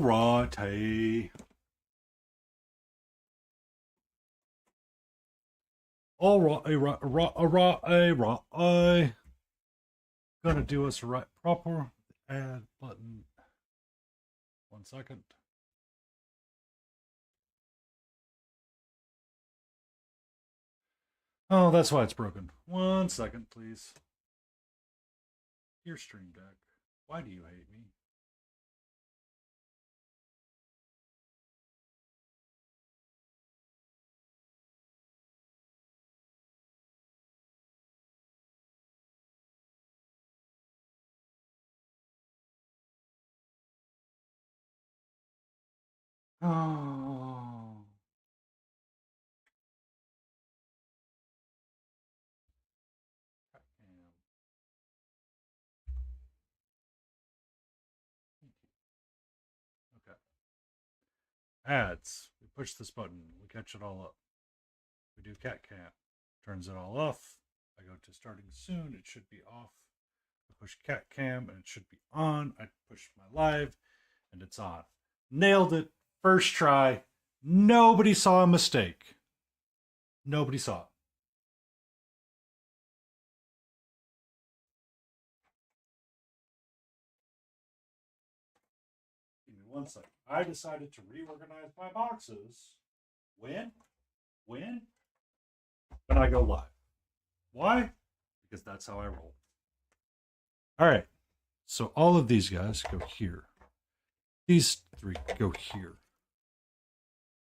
Alrighty. Alright. Gonna do us right proper. Add button. 1 second. Oh, that's why it's broken. 1 second, please. Your Stream Deck. Why do you hate me? Oh. Okay. Ads. We push this button. We catch it all up. We do cat cam. Turns it all off. I go to starting soon. It should be off. I push cat cam and it should be on. I push my live and it's on. Nailed it. First try. Nobody saw a mistake. Nobody saw it. Give me 1 second. I decided to reorganize my boxes. When? When I go live. Why? Because that's how I roll. All right. So all of these guys go here. These 3 go here.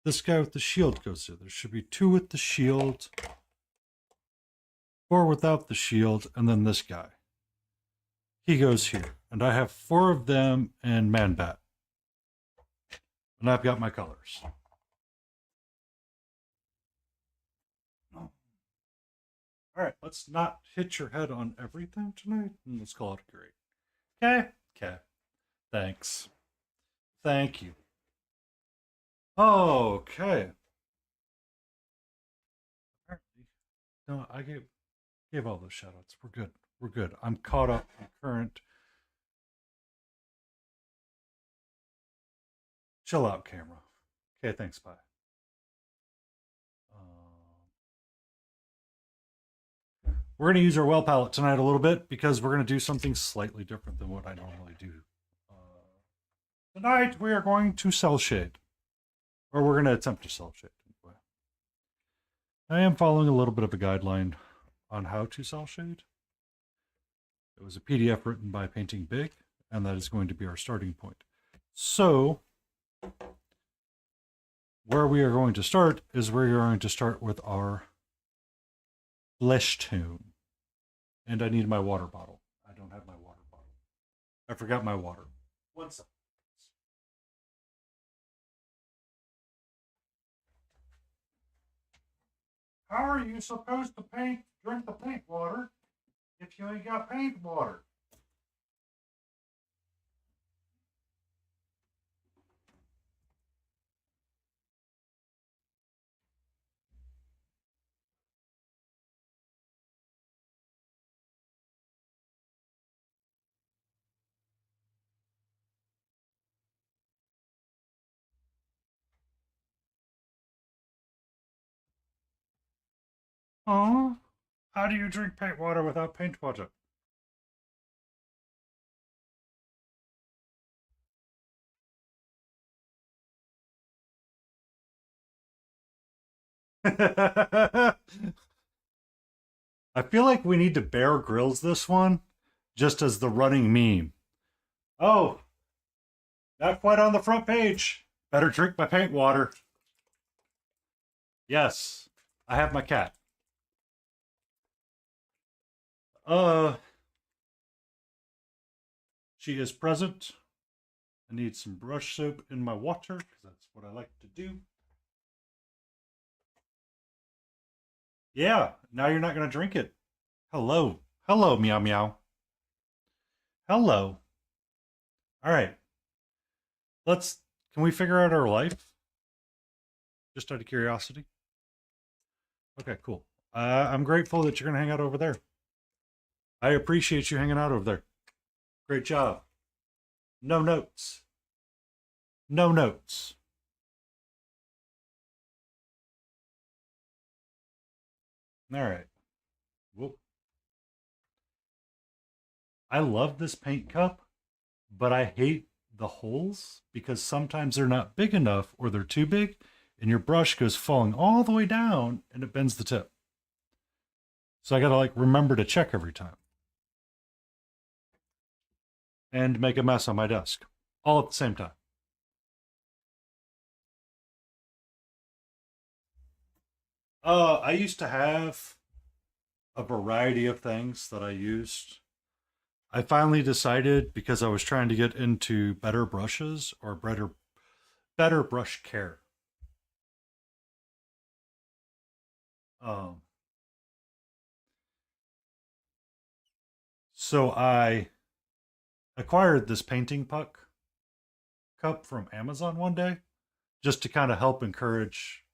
This guy with the shield goes here. There should be 2 with the shield, 4 without the shield, and then this guy. He goes here. And I have 4 of them in Man-Bat. And I've got my colors. All right, let's not hit your head on everything tonight. And let's call it great. Okay? Okay. Thanks. Thank you. Okay. Apparently, no, I gave all those shoutouts. We're good. We're good. I'm caught up in current. Chill out, camera. Okay, thanks. Bye. We're going to use our well palette tonight a little bit because we're going to do something slightly different than what I normally do. Tonight we are going to cell shade. Or we're going to attempt to cell shade. Anyway. I am following a little bit of a guideline on how to cell shade. It was a PDF written by Painting Big, and that is going to be our starting point. So, where we are going to start is we're going to start with our flesh tone. And I need my water bottle. I don't have my water bottle. I forgot my water. 1 second. How are you supposed to drink the paint water if you ain't got paint water? Oh, how do you drink paint water without paint water? I feel like we need to Bear Grylls this one just as the running meme. Oh, not quite on the front page. Better drink my paint water. Yes, I have my cat. She is present. I need some brush soap in my water because that's what I like to do. Yeah, now you're not going to drink it. Hello. Hello, meow meow. Hello. All right. Can we figure out our life? Just out of curiosity. Okay, cool. I'm grateful that you're going to hang out over there. I appreciate you hanging out over there. Great job. No notes. No notes. All right. Whoop. I love this paint cup, but I hate the holes because sometimes they're not big enough or they're too big and your brush goes falling all the way down and it bends the tip. So I got to like remember to check every time and make a mess on my desk all at the same time. I used to have a variety of things that I used. I finally decided because I was trying to get into better brushes or better brush care. Um, so I acquired this painting puck cup from Amazon one day just to kind of help encourage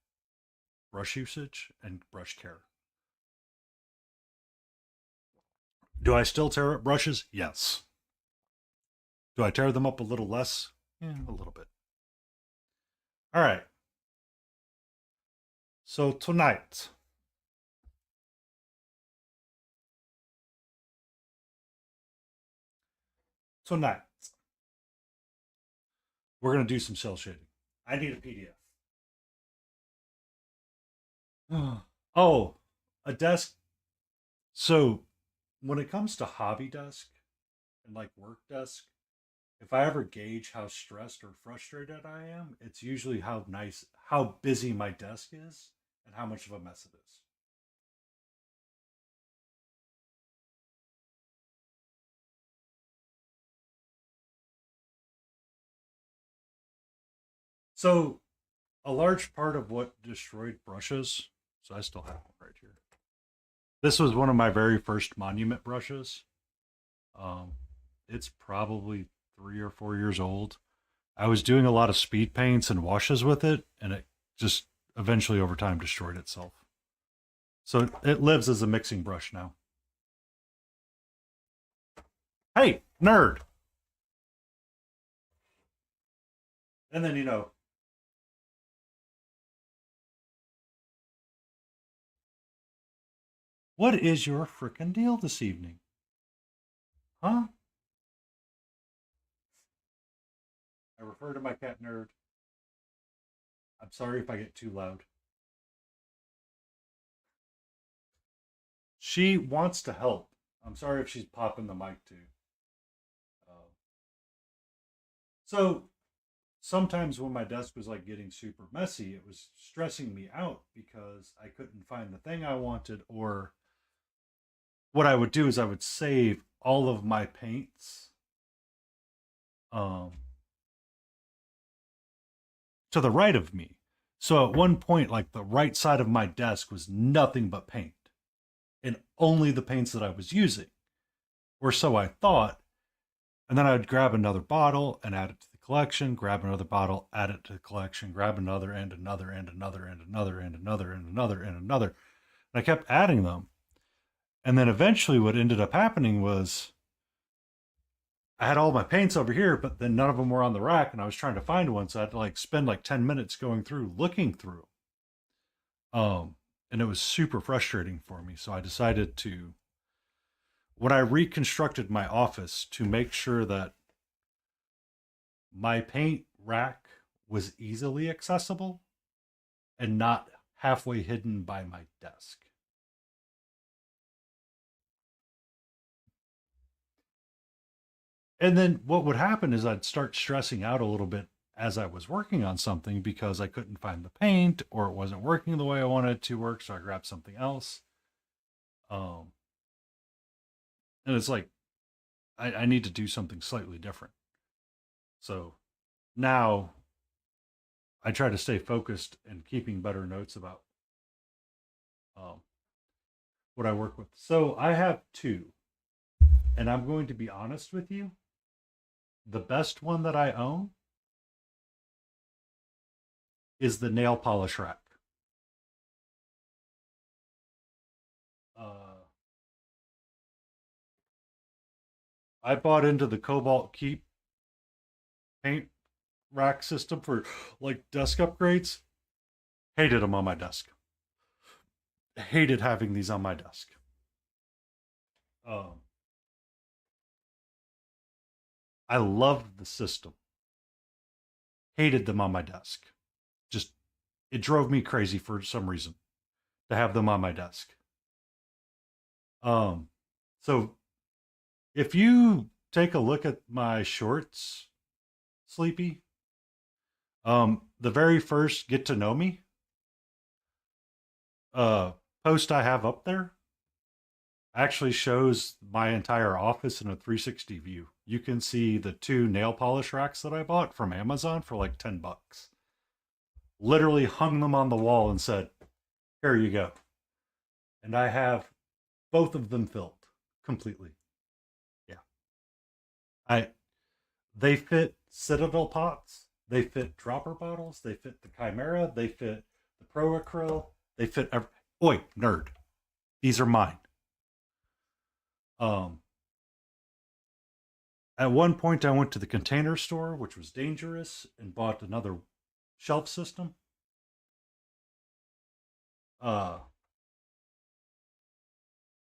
brush usage and brush care. Do I still tear up brushes? Yes. Do I tear them up a little less? Yeah, a little bit. All right. So tonight, we're gonna do some cell shading. I need a PDF. Oh, a desk. So when it comes to hobby desk and like work desk, if I ever gauge how stressed or frustrated I am, it's usually how busy my desk is and how much of a mess it is. So a large part of what destroyed brushes, so I still have one right here. This was one of my very first monument brushes. Um, it's probably 3 or 4 years old. I was doing a lot of speed paints and washes with it, and it just eventually over time destroyed itself. So it lives as a mixing brush now. Hey, nerd! And then, what is your frickin' deal this evening? Huh? I refer to my cat nerd. I'm sorry if I get too loud. She wants to help. I'm sorry if she's popping the mic too. Uh, so sometimes when my desk was like getting super messy, it was stressing me out because I couldn't find the thing I wanted. Or what I would do is I would save all of my paints um, to the right of me. So at one point, like the right side of my desk was nothing but paint and only the paints that I was using, or so I thought. And then I would grab another bottle and add it to the collection, grab another bottle, add it to the collection, grab another and another and another and another and another and another and another. And I kept adding them. And then eventually what ended up happening was I had all my paints over here, but then none of them were on the rack and I was trying to find one. So I had to like spend like 10 minutes going through, looking through. And it was super frustrating for me. So I decided to, when I reconstructed my office to make sure that my paint rack was easily accessible and not halfway hidden by my desk. And then what would happen is I'd start stressing out a little bit as I was working on something because I couldn't find the paint or it wasn't working the way I wanted it to work. So I grabbed something else. Um, and it's like, I need to do something slightly different. So now I try to stay focused and keeping better notes about um, what I work with. So I have two, and I'm going to be honest with you. The best one that I own is the nail polish rack. Uh, I bought into the Cobalt Keep paint rack system for like desk upgrades. Hated them on my desk. Hated having these on my desk. Um, I loved the system. Hated them on my desk. Just it drove me crazy for some reason to have them on my desk. Um, so if you take a look at my shorts, Sleepy, the very first get to know me uh post I have up there actually shows my entire office in a 360 view. You can see the two nail polish racks that I bought from Amazon for like $10. Literally hung them on the wall and said, "Here you go." And I have both of them filled completely. Yeah. I They fit Citadel pots, they fit dropper bottles, they fit the Chimera, they fit the Pro Acryl, they fit Oi, nerd. These are mine. Um At one point, I went to the Container Store, which was dangerous, and bought another shelf system. Uh,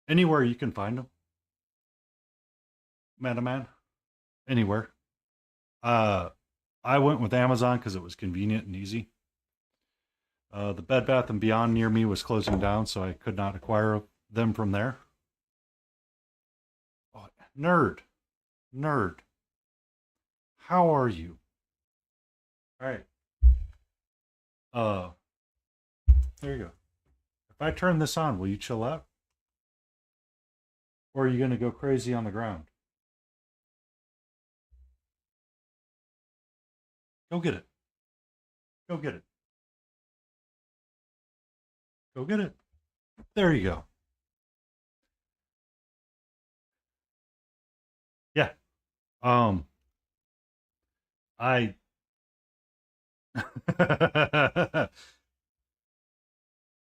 Anywhere you can find them, man. Anywhere. Uh, I went with Amazon because it was convenient and easy. The Bed Bath and Beyond near me was closing down, so I could not acquire them from there. Oh, nerd. How are you? All right. Uh, there you go. If I turn this on, will you chill out, or are you gonna go crazy on the ground? Go get it. Go get it. Go get it. There you go. Yeah. Um, I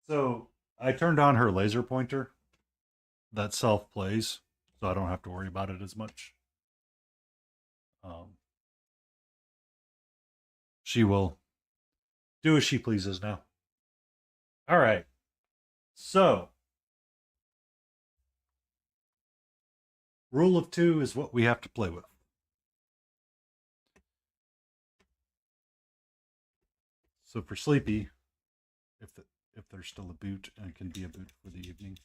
so I turned on her laser pointer that self plays, so I don't have to worry about it as much. Um, she will do as she pleases now. All right. So rule of two is what we have to play with. So for Sleepy, if the, if there's still a boot and can be a boot for the evening,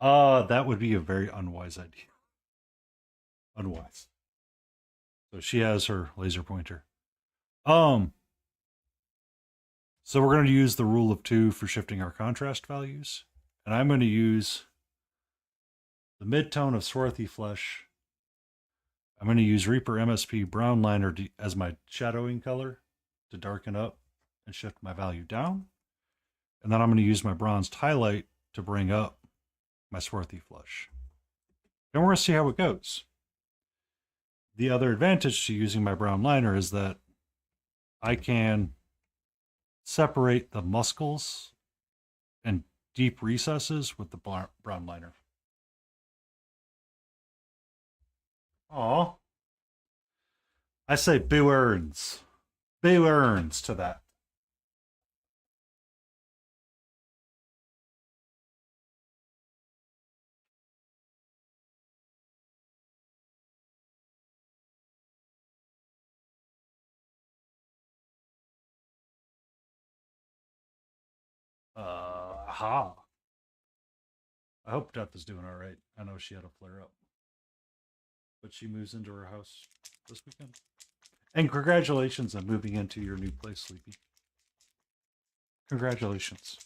that would be a very unwise idea. Unwise. So she has her laser pointer. Um, so we're going to use the rule of two for shifting our contrast values. And I'm going to use the midtone of Swarthy Flesh. I'm going to use Reaper MSP Brown Liner as my shadowing color to darken up and shift my value down. And then I'm going to use my bronzed highlight to bring up my Swarthy Flesh. And we're going to see how it goes. The other advantage to using my brown liner is that I can separate the muscles and deep recesses with the brown liner. Aw. I say boo earns. Boo earns to that. Ha. I hope Death is doing all right. I know she had a flare up, but she moves into her house this weekend. And congratulations on moving into your new place, Sleepy. Congratulations.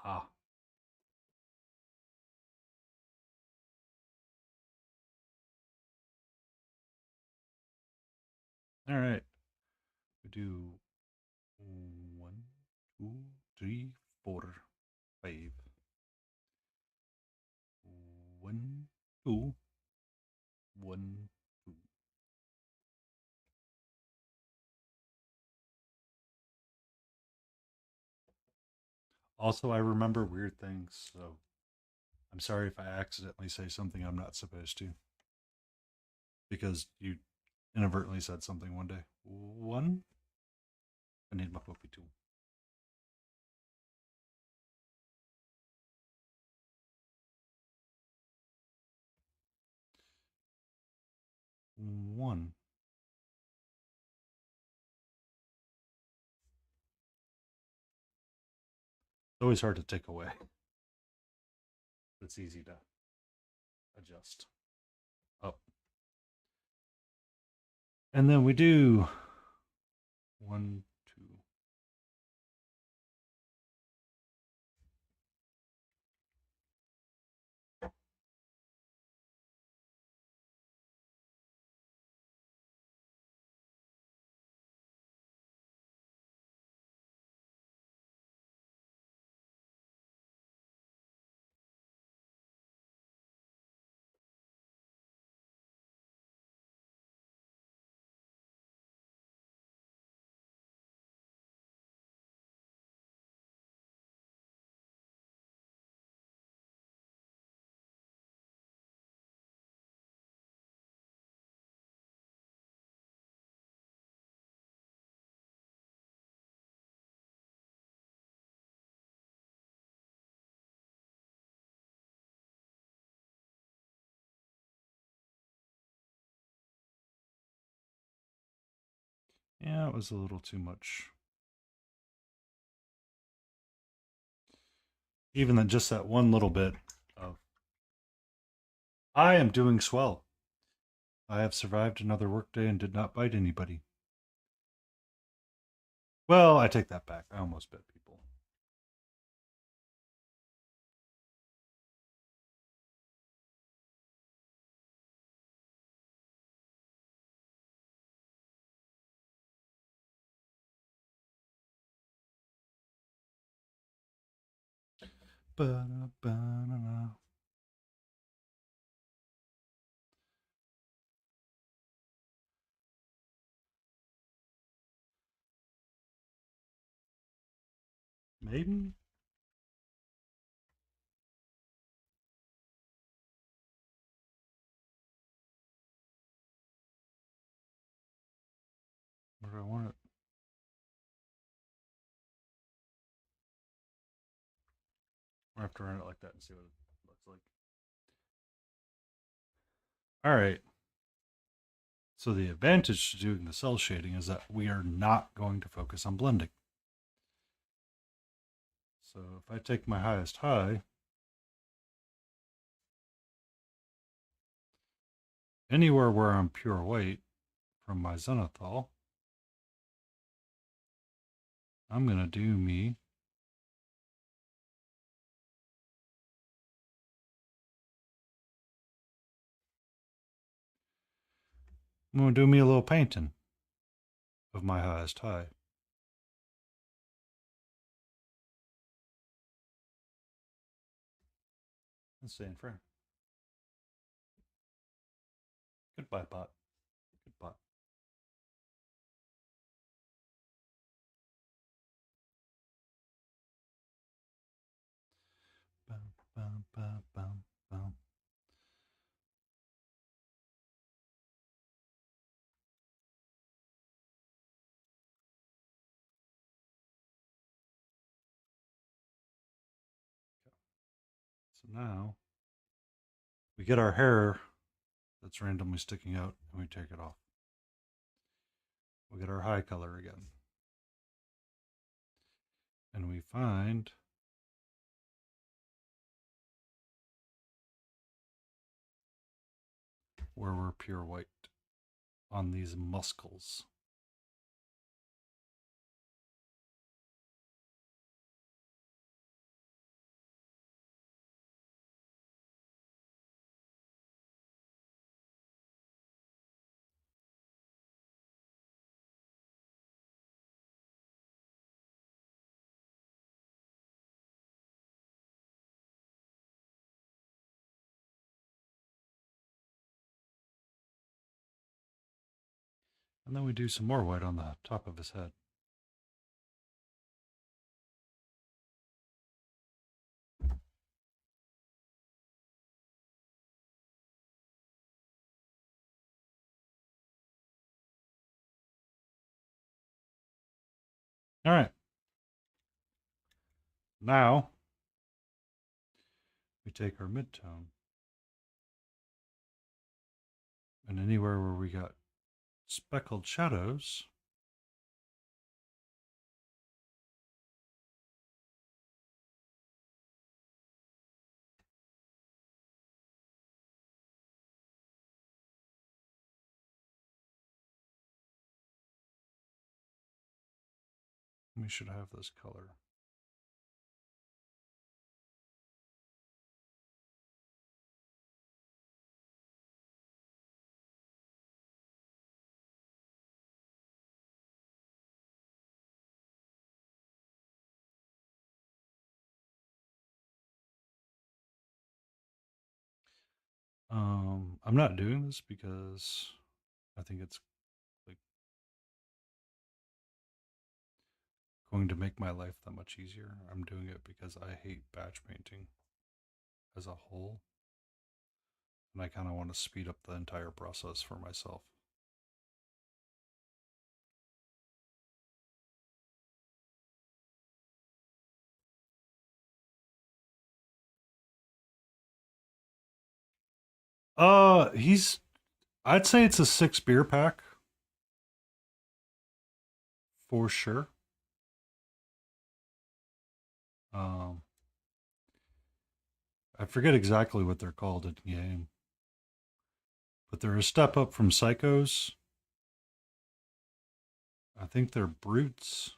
Ah. All right. We do 1, 2, 3, 4, 5. 1, 2, 1, 2. Also, I remember weird things, so I'm sorry if I accidentally say something I'm not supposed to. Because you inadvertently said something one day. One? I need my puppy tool. One. It's always hard to take away. But it's easy to adjust. Up. And then we do 1, 2. Yeah, it was a little too much. Even that, just that one little bit of, I am doing swell. I have survived another workday and did not bite anybody. Well, I take that back. I almost bit people. Ba-da-ba-da-da. Maybe? Where do I want it? I have to run it like that and see what it looks like. All right. So the advantage to doing the cell shading is that we are not going to focus on blending. So if I take my highest high, anywhere where I'm pure white from my zenithal, I'm going to do me I'm going to do me a little painting of my highest high. Let's stay in frame. Goodbye, pot. Goodbye. Bum, bum, bum, bum, bum. So now we get our hair that's randomly sticking out and we take it off. We get our high color again. And we find where we're pure white on these muscles. And then we do some more white on the top of his head. All right. Now we take our midtone, and anywhere where we got speckled shadows, we should have this color. I'm not doing this because I think it's like going to make my life that much easier. I'm doing it because I hate batch painting as a whole, and I kind of want to speed up the entire process for myself. He's I'd say it's a 6 beer pack for sure. Um, I forget exactly what they're called in game, but they're a step up from Psychos. I think they're brutes,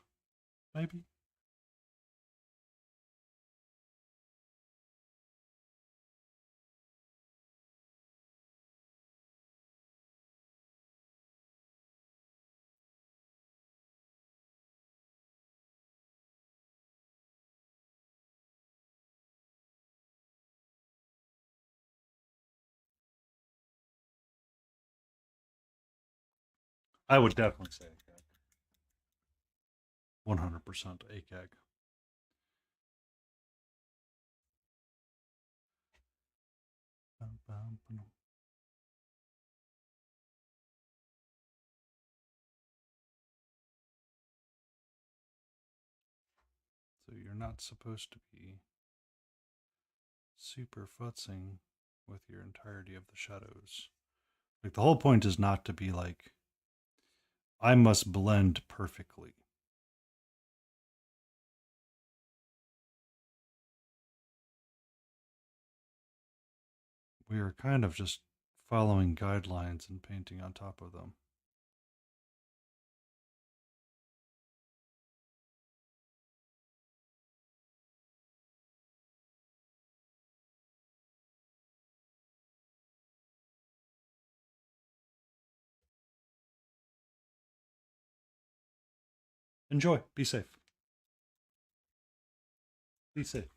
maybe. I would definitely say ACAG. 100% ACAG. So you're not supposed to be super futzing with your entirety of the shadows. Like the whole point is not to be like I must blend perfectly. We are kind of just following guidelines and painting on top of them. Enjoy. Be safe. Be safe.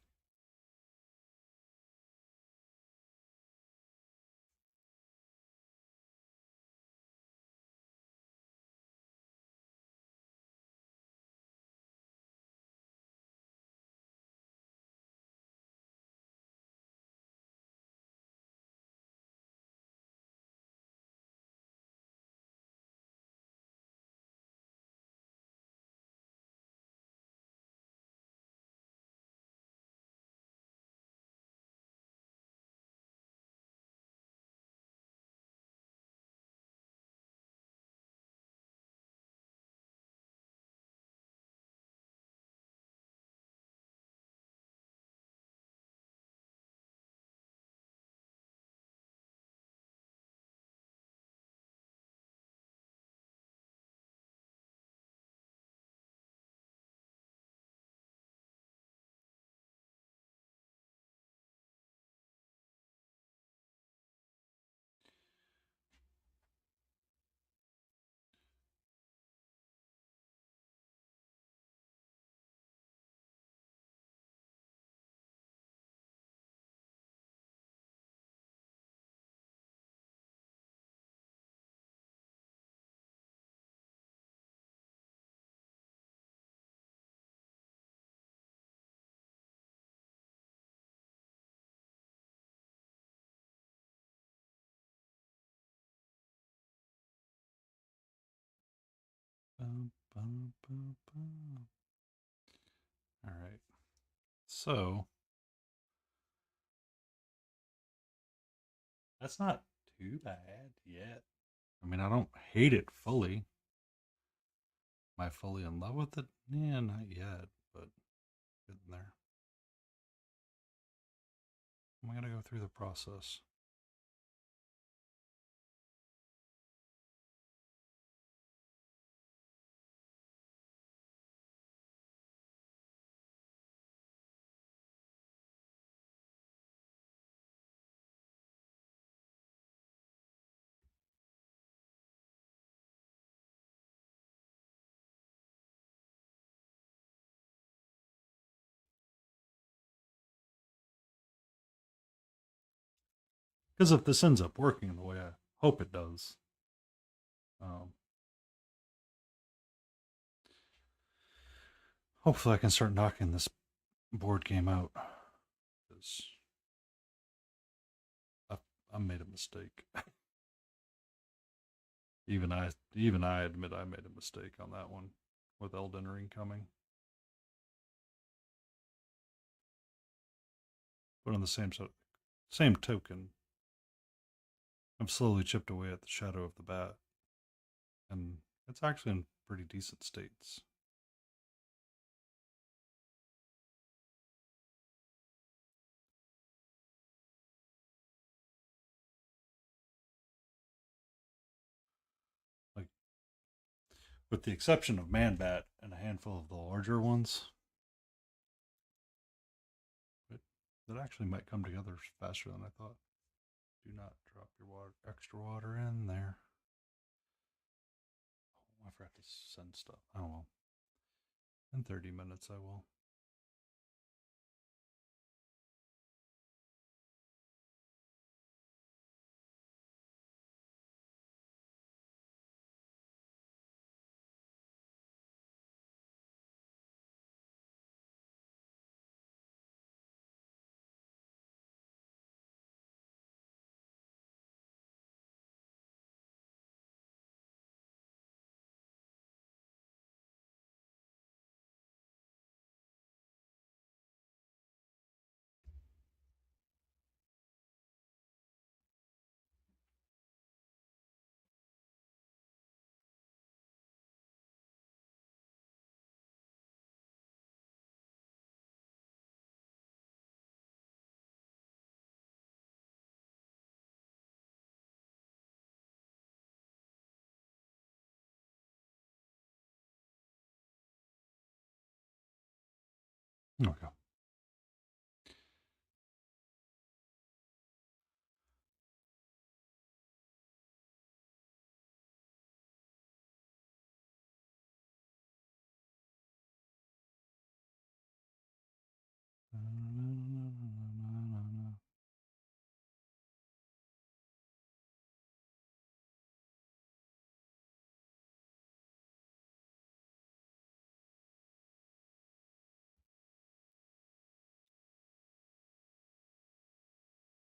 Bum, bum, bum, bum. All right. So that's not too bad yet. I mean, I don't hate it fully. Am I fully in love with it? Yeah, not yet, but getting there. I'm gonna go through the process. Because if this ends up working the way I hope it does, um, hopefully I can start knocking this board game out. Because I made a mistake. even I admit I made a mistake on that one with Elden Ring coming. But on the same token, I've slowly chipped away at the shadow of the bat, and it's actually in pretty decent states. Like, with the exception of Man Bat and a handful of the larger ones, it, that actually might come together faster than I thought. Do not drop your extra water in there. Oh, I forgot to send stuff. Oh well. In 30 minutes, I will. Okay.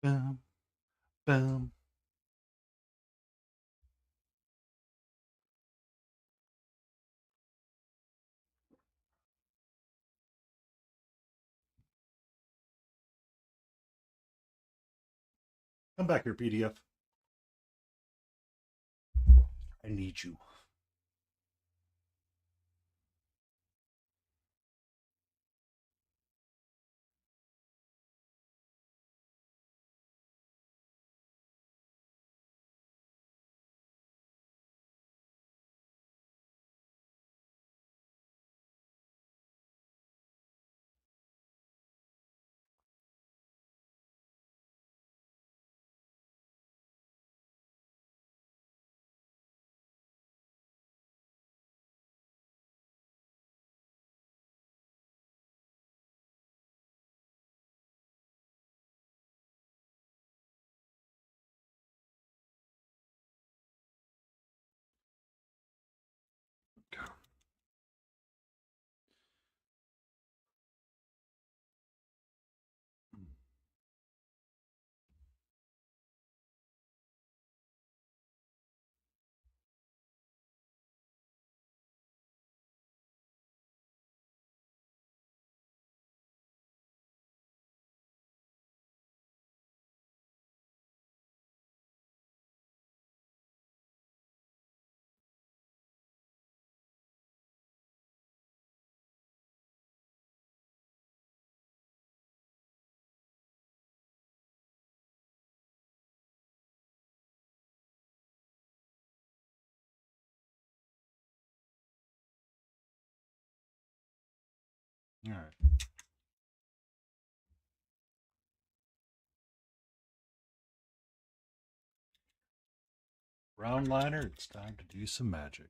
Bam, bam. Come back here, PDF. I need you. All right. Round liner, it's time to do some magic.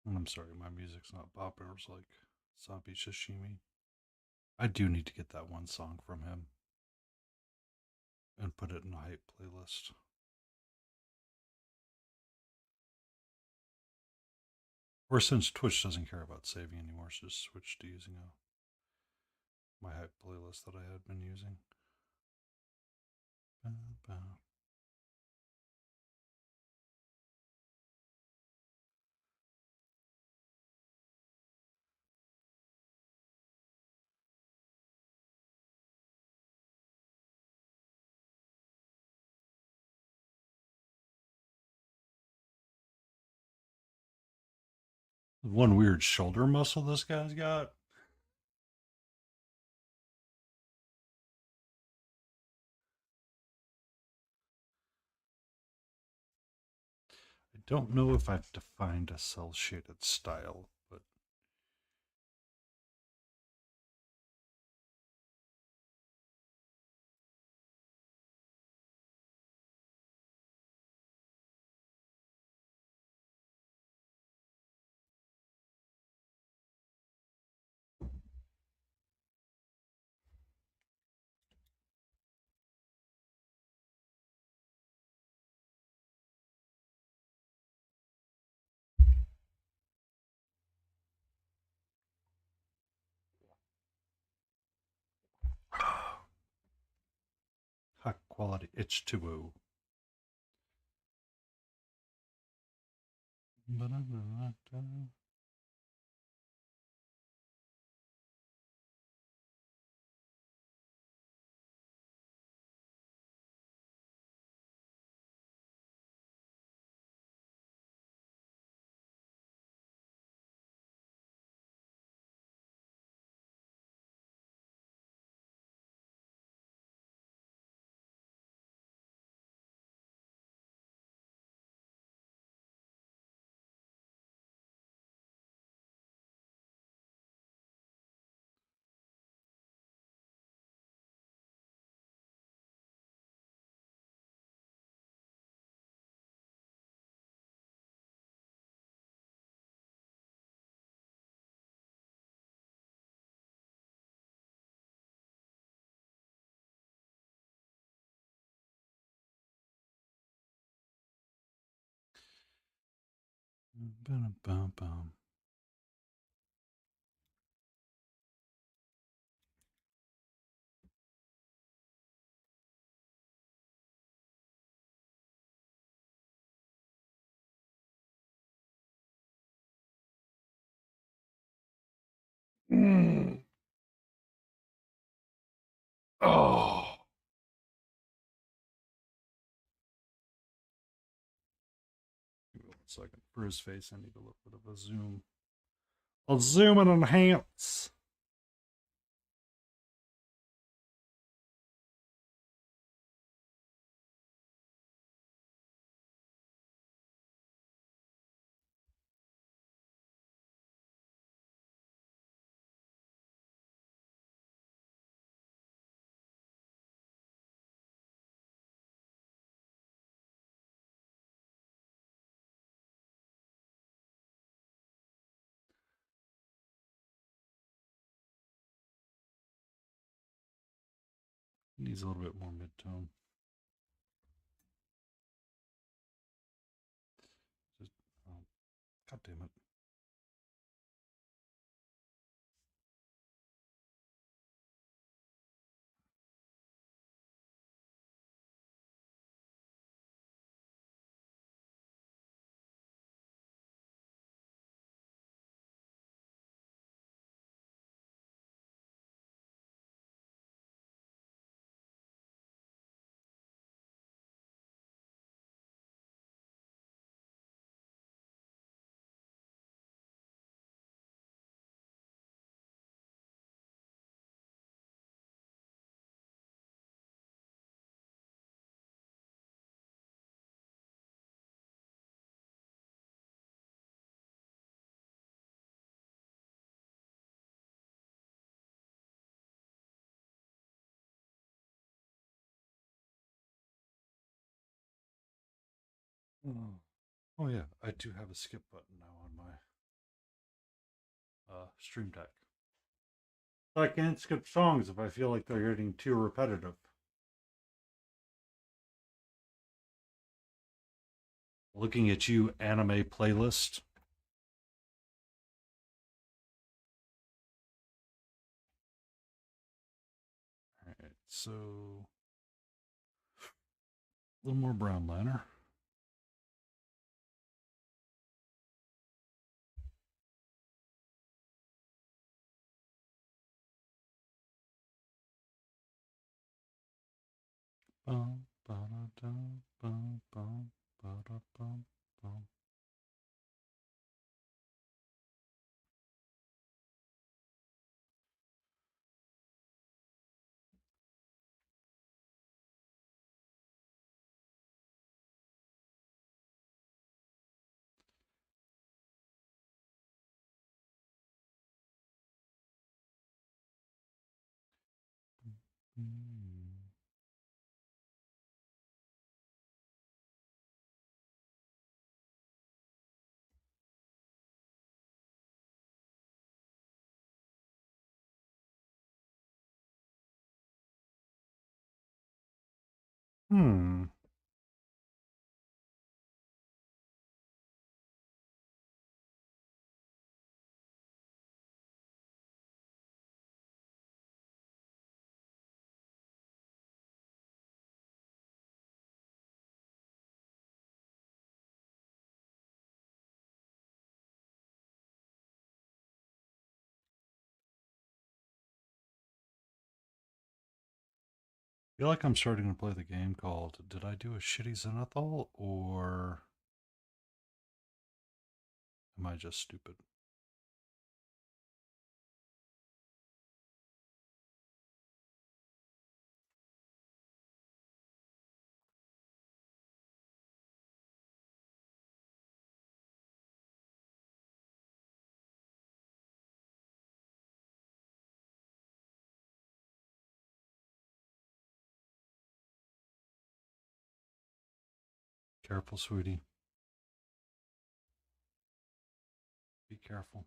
I'm sorry, my music's not boppers like Sabi Sashimi. I do need to get that one song from him and put it in a hype playlist. Or since Twitch doesn't care about saving anymore, so just switch to using my hype playlist that I had been using. One weird shoulder muscle this guy's got. I don't know if I've defined a cell shaded style, but high quality H2O. Mm. Oh. second. For his face, I need a little bit of a zoom. I'll zoom and enhance. Needs a little bit more mid-tone. Just, oh, God damn it. Oh yeah, I do have a skip button now on my stream deck. I can't skip songs if I feel like they're getting too repetitive. Looking at you, anime playlist. Alright, so a little more brown liner. Bum, ba-da-dum, bum, bum, ba-da-bum, bum. Hmm. I feel like I'm starting to play the game called Did I Do a Shitty Zenithal or am I just stupid? Careful, sweetie. Be careful.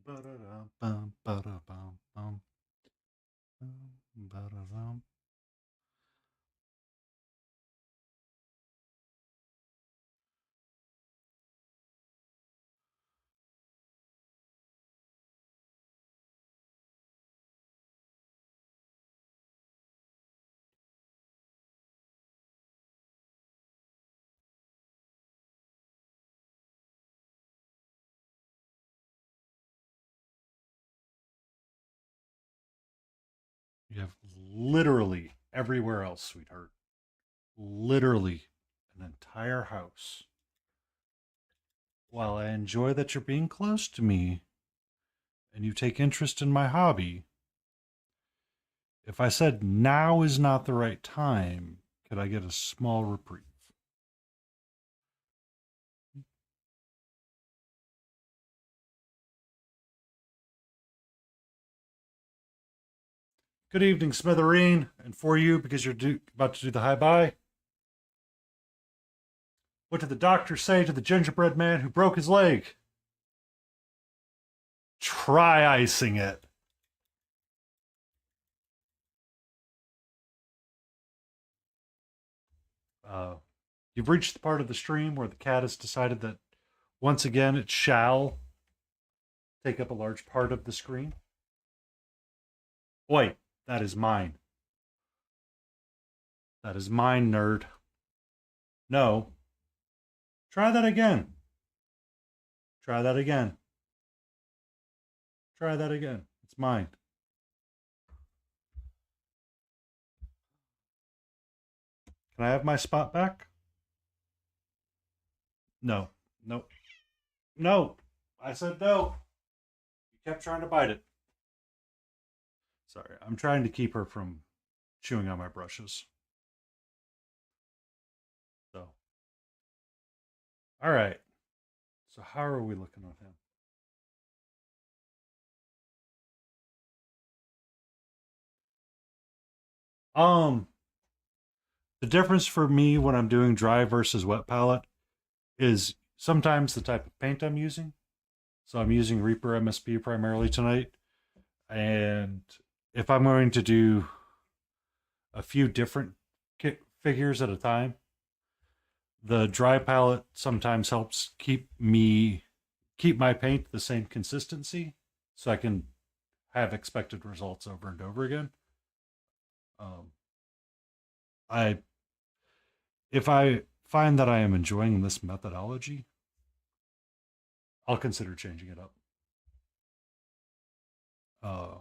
Ba-da-dum, ba-da-bum, bum, ba-da-dum. You have literally everywhere else, sweetheart. Literally an entire house. While I enjoy that you're being close to me and you take interest in my hobby, if I said now is not the right time, could I get a small reprieve? Good evening, Smithereen. And for you, because you're about to do the high bye, what did the doctor say to the gingerbread man who broke his leg? Try icing it. Uh, you've reached the part of the stream where the cat has decided that once again it shall take up a large part of the screen. Wait, that is mine. That is mine, nerd. No. Try that again. Try that again. Try that again. It's mine. Can I have my spot back? No. No. No. I said no. You kept trying to bite it. Sorry, I'm trying to keep her from chewing on my brushes. So, all right. So, how are we looking with him? Um, the difference for me when I'm doing dry versus wet palette is sometimes the type of paint I'm using. So I'm using Reaper MSP primarily tonight. And if I'm going to do a few different figures at a time, the dry palette sometimes helps keep my paint the same consistency so I can have expected results over and over again. Um, I if I find that I am enjoying this methodology, I'll consider changing it up. Uh,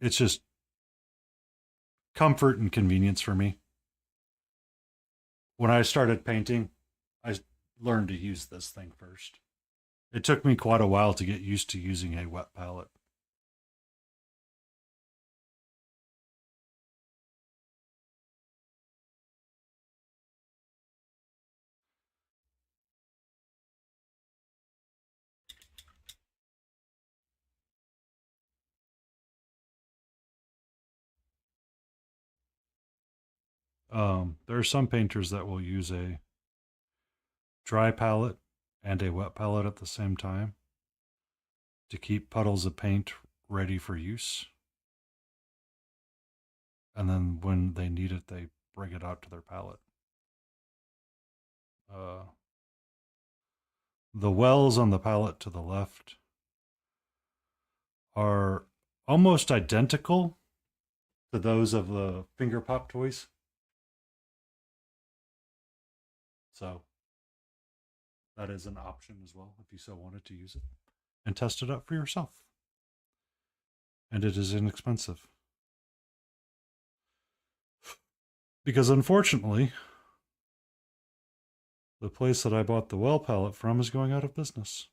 it's just comfort and convenience for me. When I started painting, I learned to use this thing first. It took me quite a while to get used to using a wet palette. There are some painters that will use a dry palette and a wet palette at the same time to keep puddles of paint ready for use. And then when they need it, they bring it out to their palette. Uh, the wells on the palette to the left are almost identical to those of the finger pop toys. So that is an option as well if you so wanted to use it and test it out for yourself. And it is inexpensive. Because unfortunately, the place that I bought the well palette from is going out of business.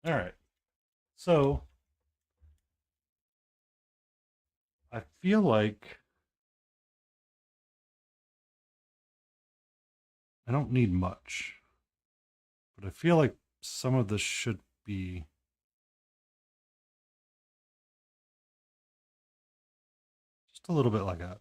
All right. So I feel like I don't need much, but I feel like some of this should be just a little bit like that.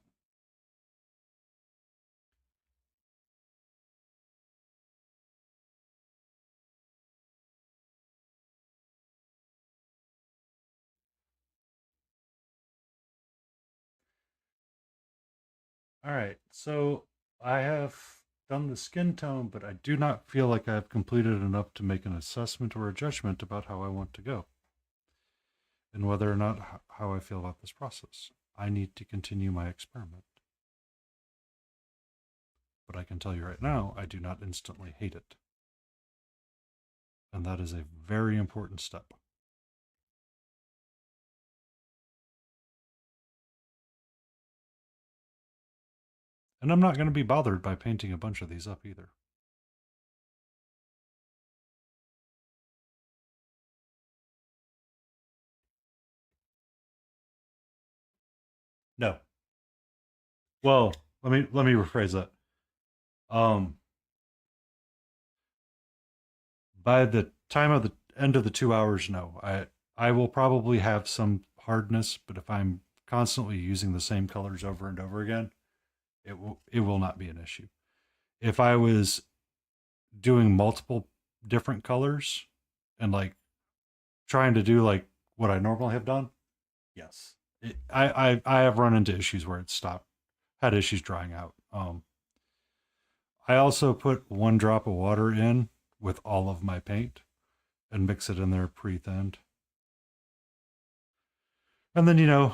All right, so I have done the skin tone, but I do not feel like I've completed enough to make an assessment or a judgment about how I want to go and whether or not how I feel about this process. I need to continue my experiment. But I can tell you right now, I do not instantly hate it. And that is a very important step. And I'm not going to be bothered by painting a bunch of these up either. No. Well, let me rephrase that. Um, by the time of the end of the 2 hours, no. I will probably have some hardness, but if I'm constantly using the same colors over and over again, it will not be an issue. If I was doing multiple different colors and like trying to do like what I normally have done, yes, I have run into issues where it stopped, had issues drying out. I also put 1 drop of water in with all of my paint and mix it in there pre-thinned. And then,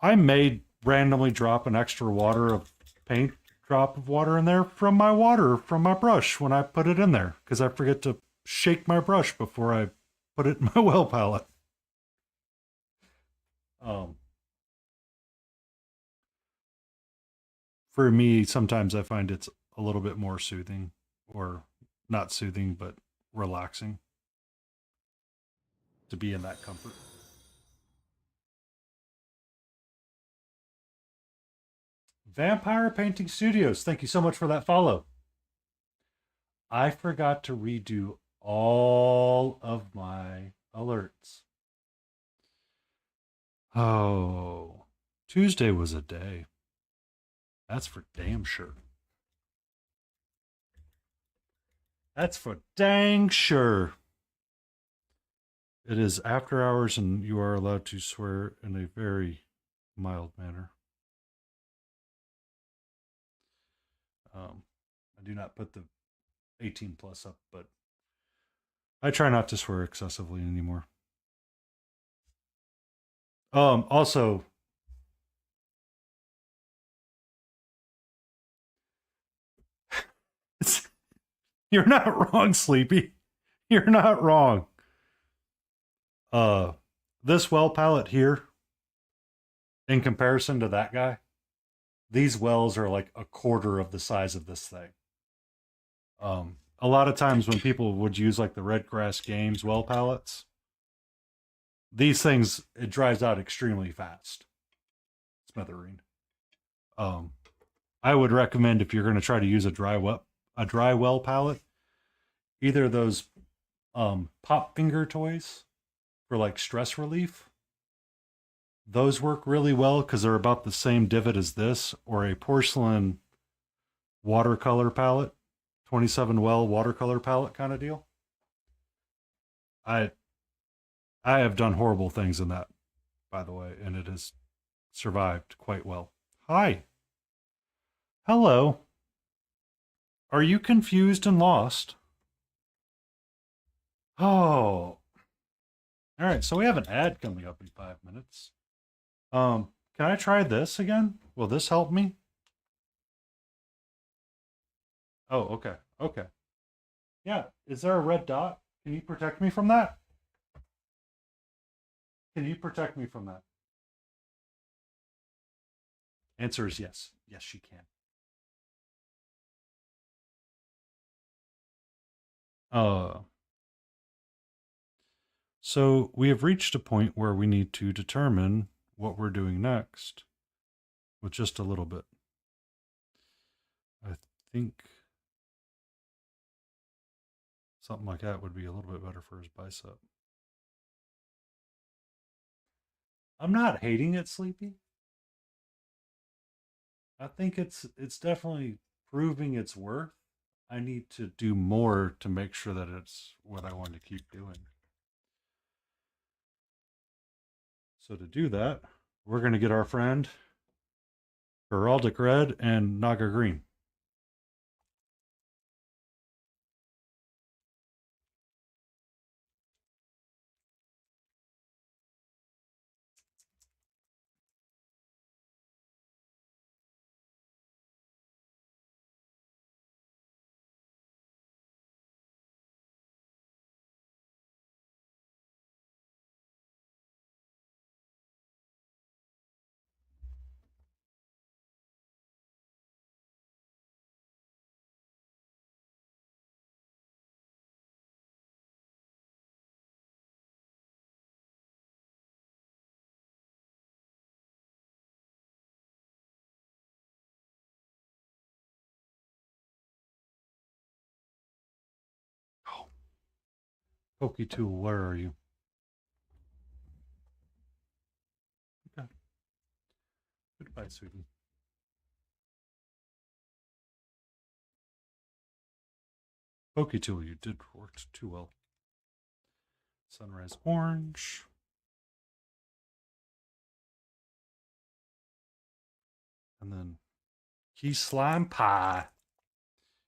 I may randomly drop an extra water of paint drop of water in there from my brush when I put it in there because I forget to shake my brush before I put it in my well palette. Um, for me, sometimes I find it's a little bit more soothing, or not soothing, but relaxing to be in that comfort. Vampire Painting Studios, thank you so much for that follow. I forgot to redo all of my alerts. Oh, Tuesday was a day. That's for damn sure. That's for dang sure. It is after hours and you are allowed to swear in a very mild manner. I do not put the 18 plus up, but I try not to swear excessively anymore. Also, you're not wrong, Sleepy. You're not wrong. Uh, this well palette here, in comparison to that guy, these wells are like a quarter of the size of this thing. A lot of times when people would use like the Red Grass Games well palettes, these things it dries out extremely fast. Smithereen. Um, I would recommend if you're going to try to use a dry well palette, either those pop finger toys for like stress relief. Those work really well because they're about the same divot as this, or a porcelain watercolor palette, 27 well watercolor palette kind of deal. I I have done horrible things in that, by the way, and it has survived quite well. Hi. Hello. Are you confused and lost? Oh. All right, so we have an ad coming up in 5 minutes. Can I try this again? Will this help me? Oh, okay. Okay. Yeah. Is there a red dot? Can you protect me from that? Can you protect me from that? Answer is yes. Yes, she can. Uh, so we have reached a point where we need to determine what we're doing next with just a little bit. I think something like that would be a little bit better for his bicep. I'm not hating it, Sleepy. I think it's definitely proving its worth. I need to do more to make sure that it's what I want to keep doing. So to do that, we're going to get our friend Heraldic red and Naga green. Oh. Pokey Tool, where are you? Okay. Goodbye, sweetie. Pokey Tool, you did work too well. Sunrise Orange. And then Key Slime Pie.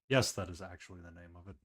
Yes, that is actually the name of it.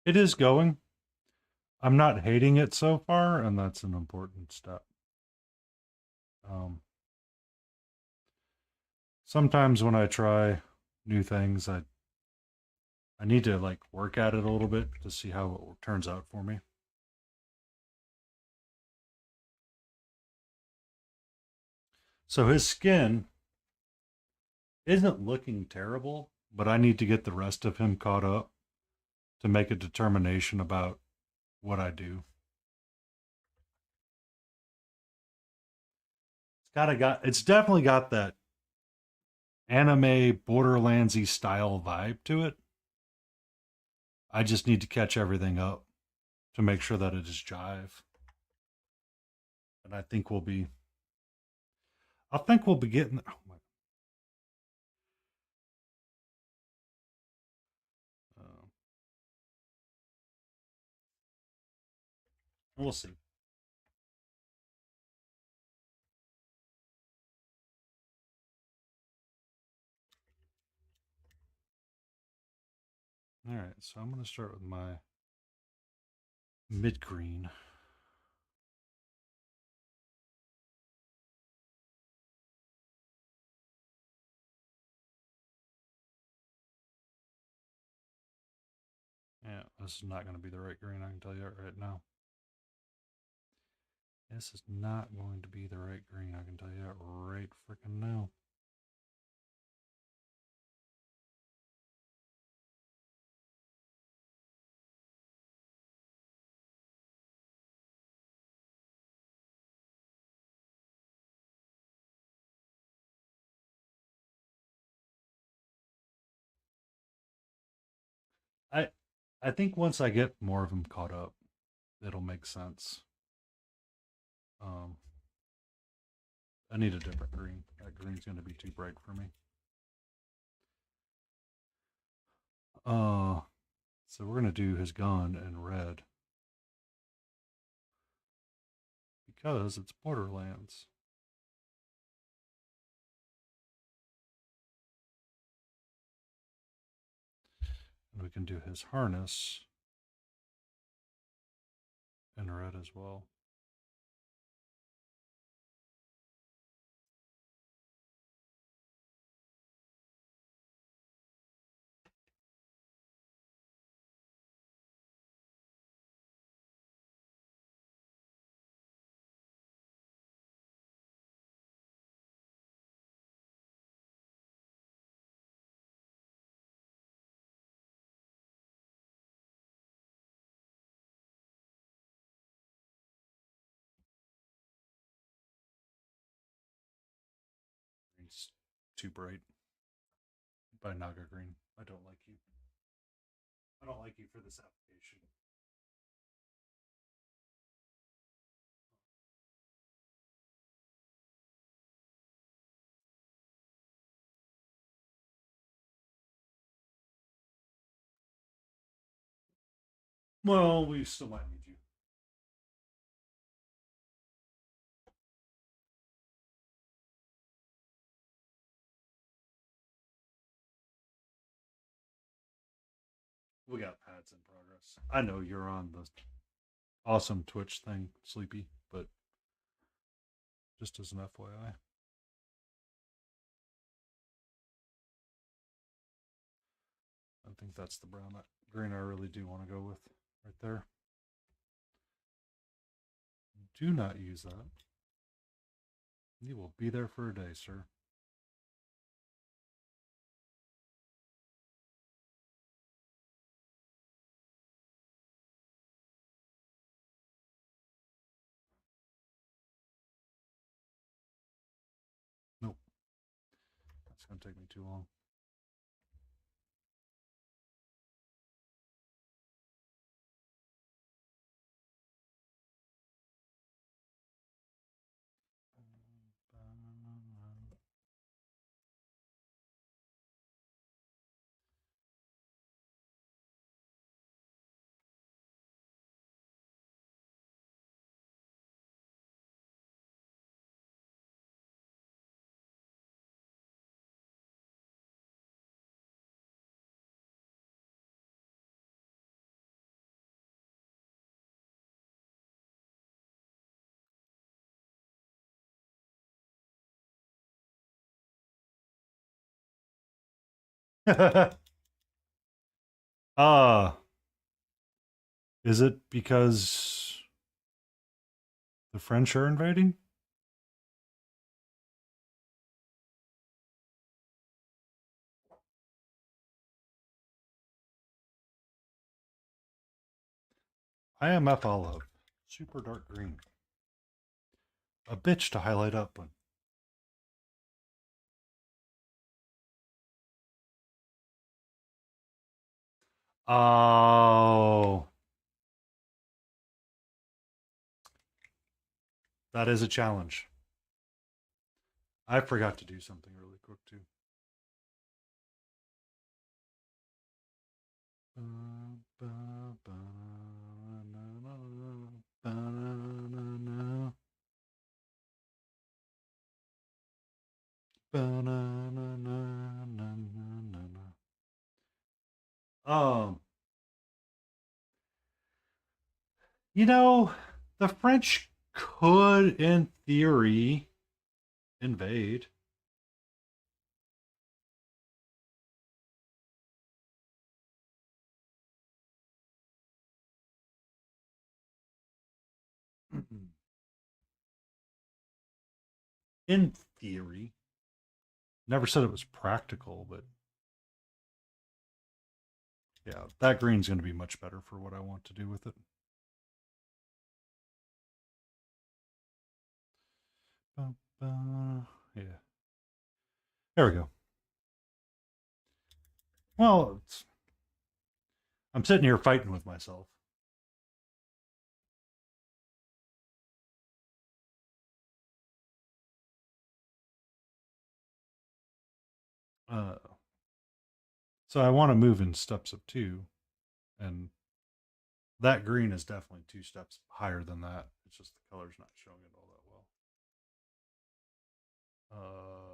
It is going. I'm not hating it so far, and that's an important step. Sometimes when I try new things, I need to like work at it a little bit to see how it turns out for me. So his skin isn't looking terrible, but I need to get the rest of him caught up to make a determination about what I do. It's definitely got that anime Borderlandsy style vibe to it. I just need to catch everything up to make sure that it is jive. And I think we'll be getting oh my, uh, we'll see. All right, so I'm going to start with my mid green. Yeah, this is not going to be the right green, I can tell you that right now. This is not going to be the right green, I can tell you that right freaking now. I I think once I get more of them caught up, it'll make sense. Um, I need a different green. That green's going to be too bright for me. Uh, so we're going to do his gun in red because it's Borderlands. And we can do his harness in red as well. It's too bright by Naga Green. I don't like you. I don't like you for this application. Well, we still might need you. We got pads in progress. I know you're on the awesome Twitch thing, Sleepy, but just as an FYI. I think that's the brown green I really do want to go with right there. Do not use that. You will be there for a day, sir. Nope. That's going to take me too long. Ah, is it because the French are invading? IMF olive, super dark green. A bitch to highlight up one. Oh, that is a challenge. I forgot to do something really quick too. Um, you know, the French could, in theory, invade. In theory. Never said it was practical, but yeah, that green's going to be much better for what I want to do with it. Yeah. There we go. Well, I'm sitting here fighting with myself. Uh, so I want to move in steps of 2, and that green is definitely 2 steps higher than that. It's just the color's not showing it all that well.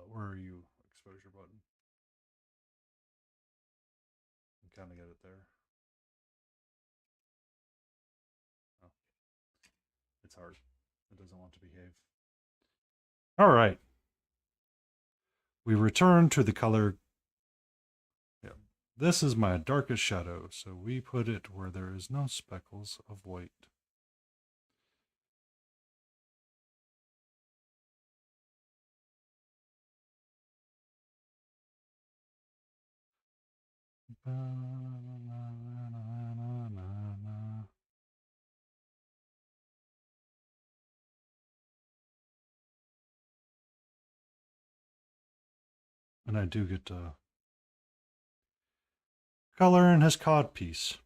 Where are you? Exposure button. You kind of get it there. Oh, it's hard. It doesn't want to behave. All right. We return to the color. Yeah. This is my darkest shadow, so we put it where there is no speckles of white. And I do get to color in his codpiece.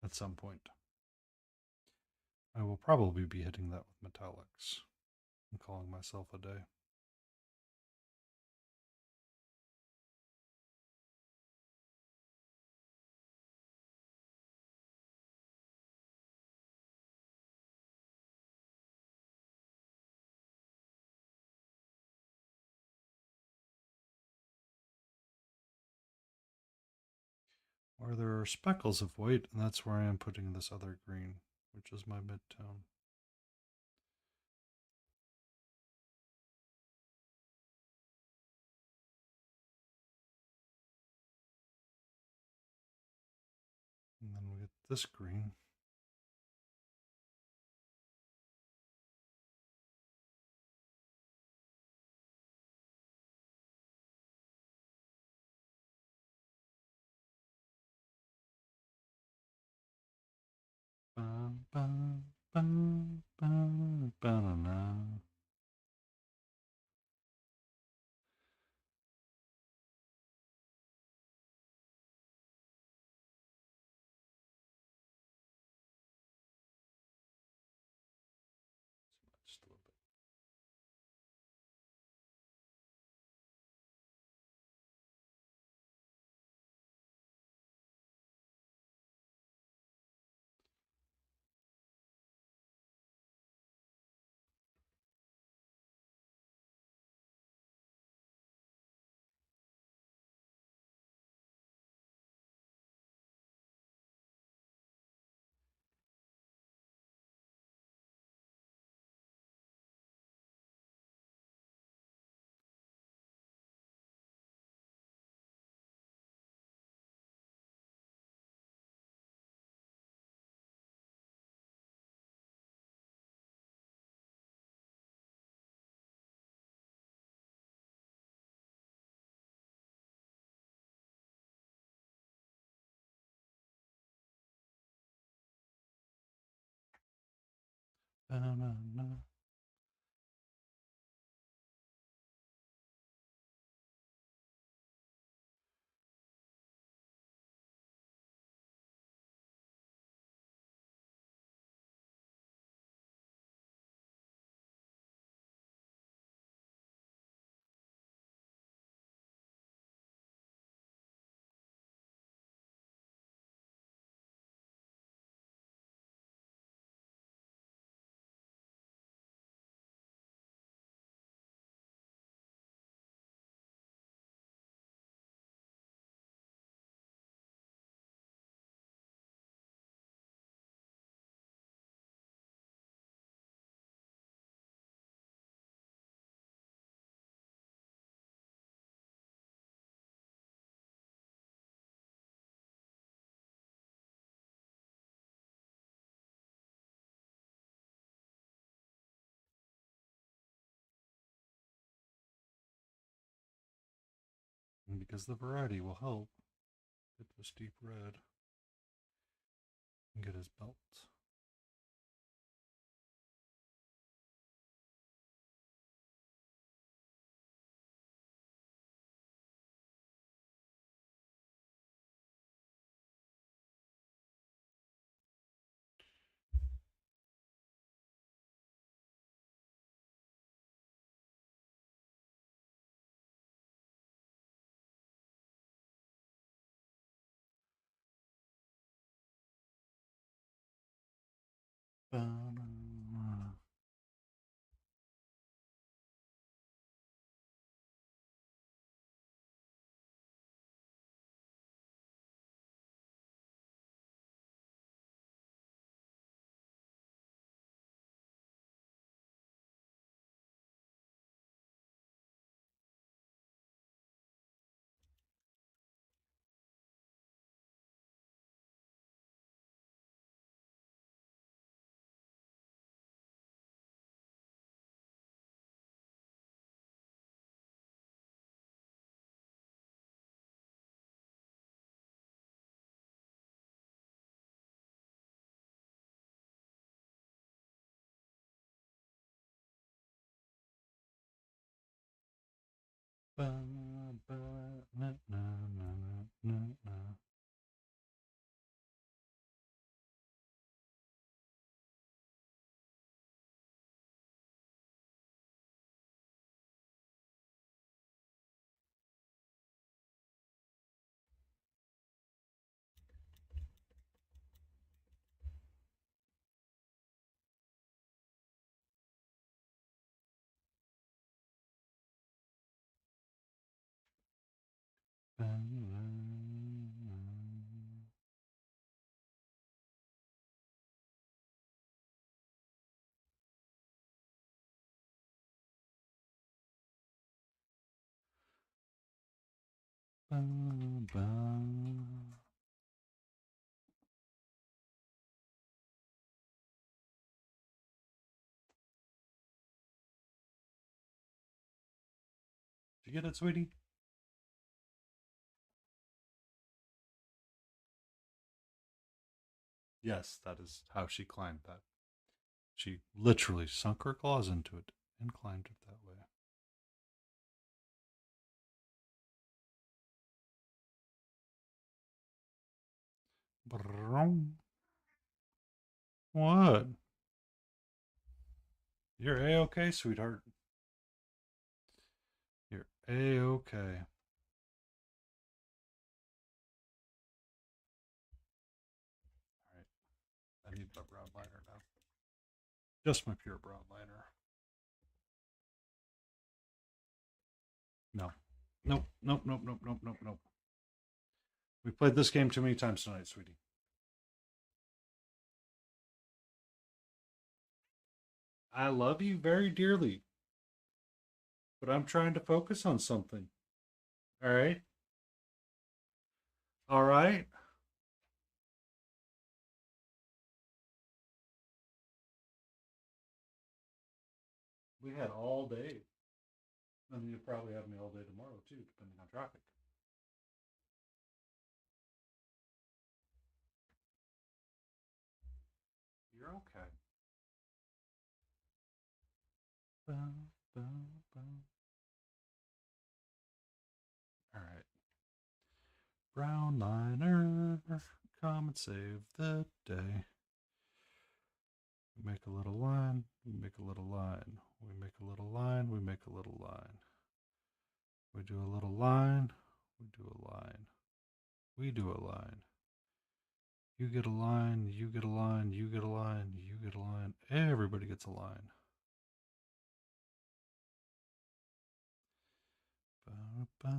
At some point. I will probably be hitting that with metallics and calling myself a day. Where there are speckles of white, and that's where I am putting this other green, which is my midtone. And then we get this green. Bum, bum, bum, bum, ba-na-na. Just a little bit. Ba-na-na. And because the variety will help, get this deep red and get his belt. Did you get it, sweetie? Yes, that is how she climbed that. She literally sunk her claws into it and climbed it that way. What? You're A-okay, sweetheart. You're A-okay. All right. I need my brown liner now. Just my pure brown liner. No. Nope. Nope. Nope. Nope. Nope. Nope. Nope. We played this game too many times tonight, sweetie. I love you very dearly, but I'm trying to focus on something. All right? All right? We had all day. And you'll probably have me all day tomorrow, too, depending on traffic. You're okay. Boom, boom, boom. All right. Brown liner, come and save the day. We make a little line, we make a little line, we make a little line, we make a little line. We do a little line, we do a line, we do a line. You get a line, you get a line, you get a line, you get a line. Everybody gets a line. Ba-ba.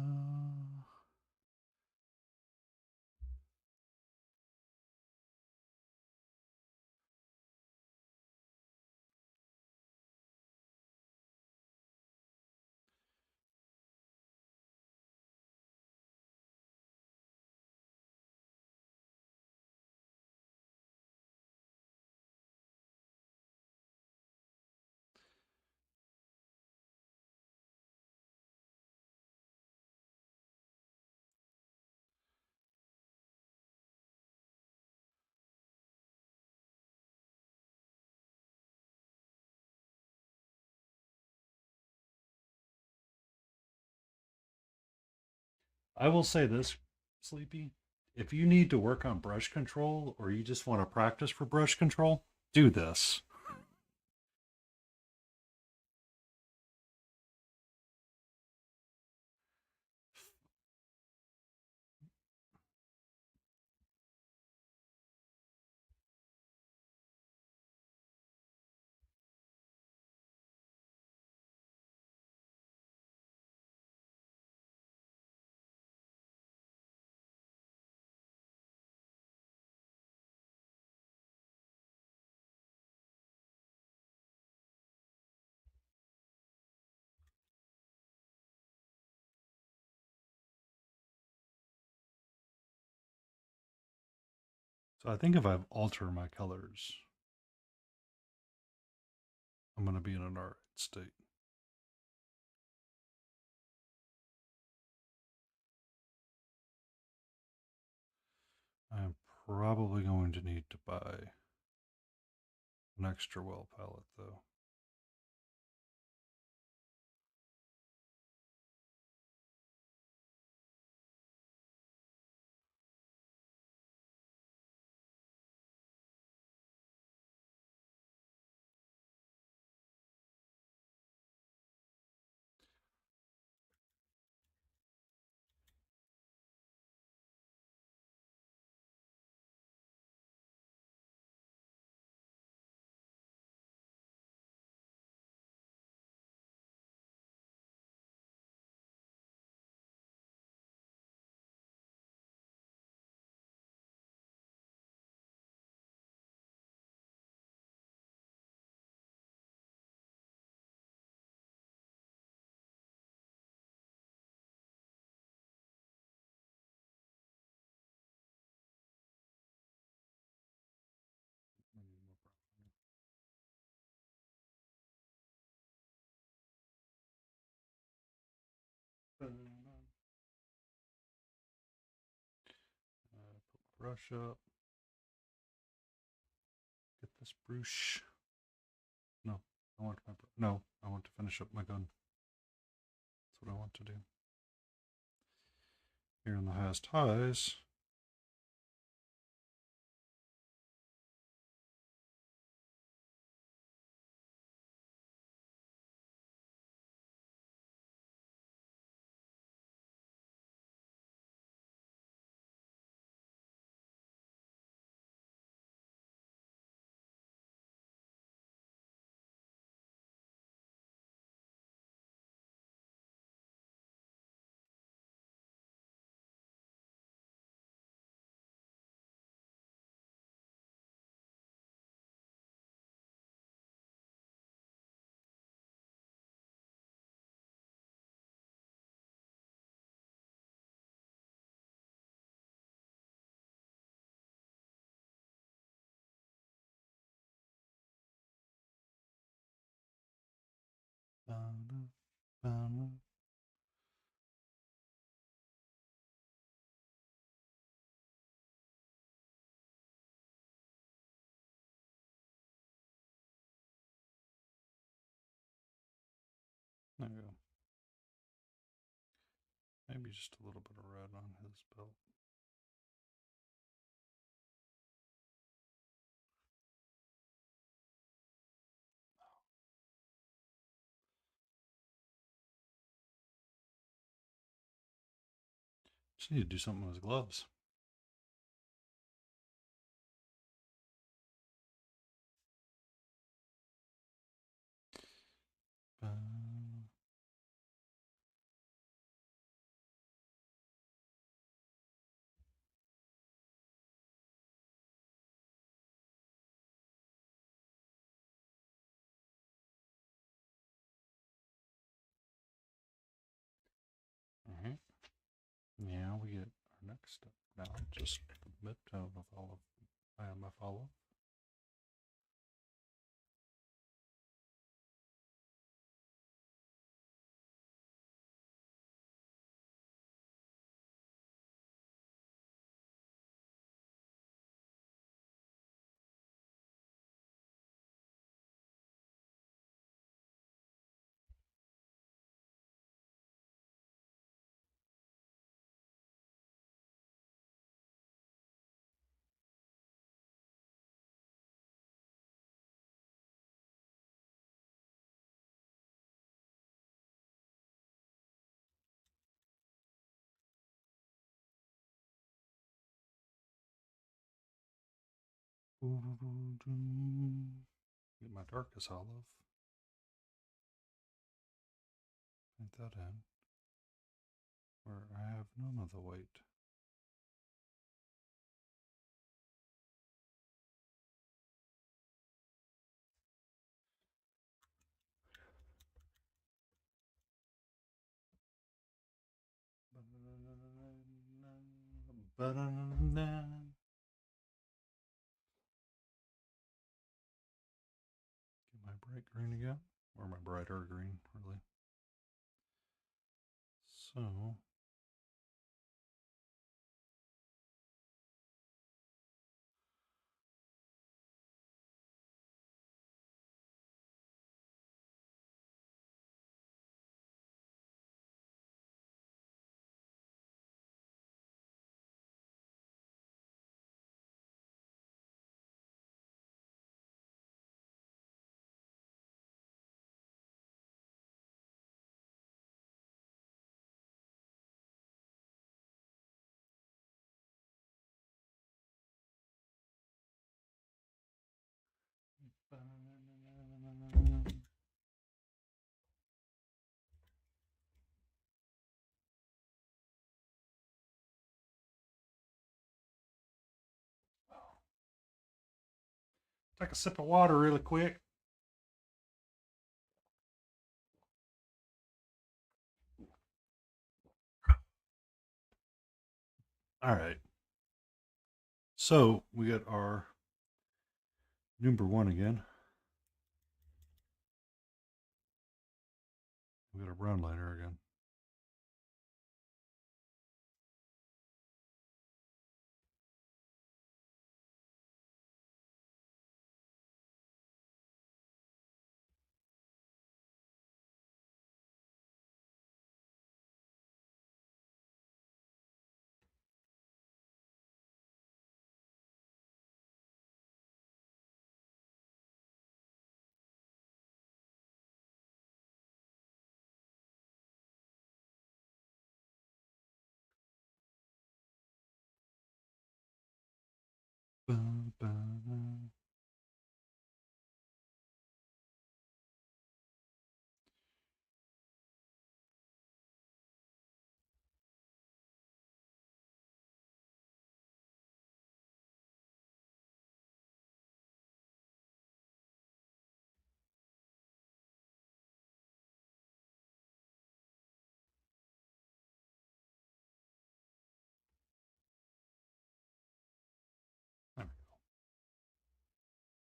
I will say this, Sleepy. If you need to work on brush control or you just want to practice for brush control, do this. So I think if I alter my colors, I'm going to be in an alright state. I'm probably going to need to buy an extra well palette though. Put my brush up. Get this brush. No, I want my no. I want to finish up my gun. That's what I want to do. Here in the highest highs. There we go. Maybe just a little bit of red on his belt. Just need to do something with his gloves. Alright. Now we get our next step. Now just a bit of all of my follow. Get my darkest olive. Paint that in. Where I have none of the white. bright green again, or my brighter green, really. So take a sip of water really quick. All right. So we got our number one again. We got our brown liner again. Bum, bum.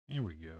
There we go. Here we go.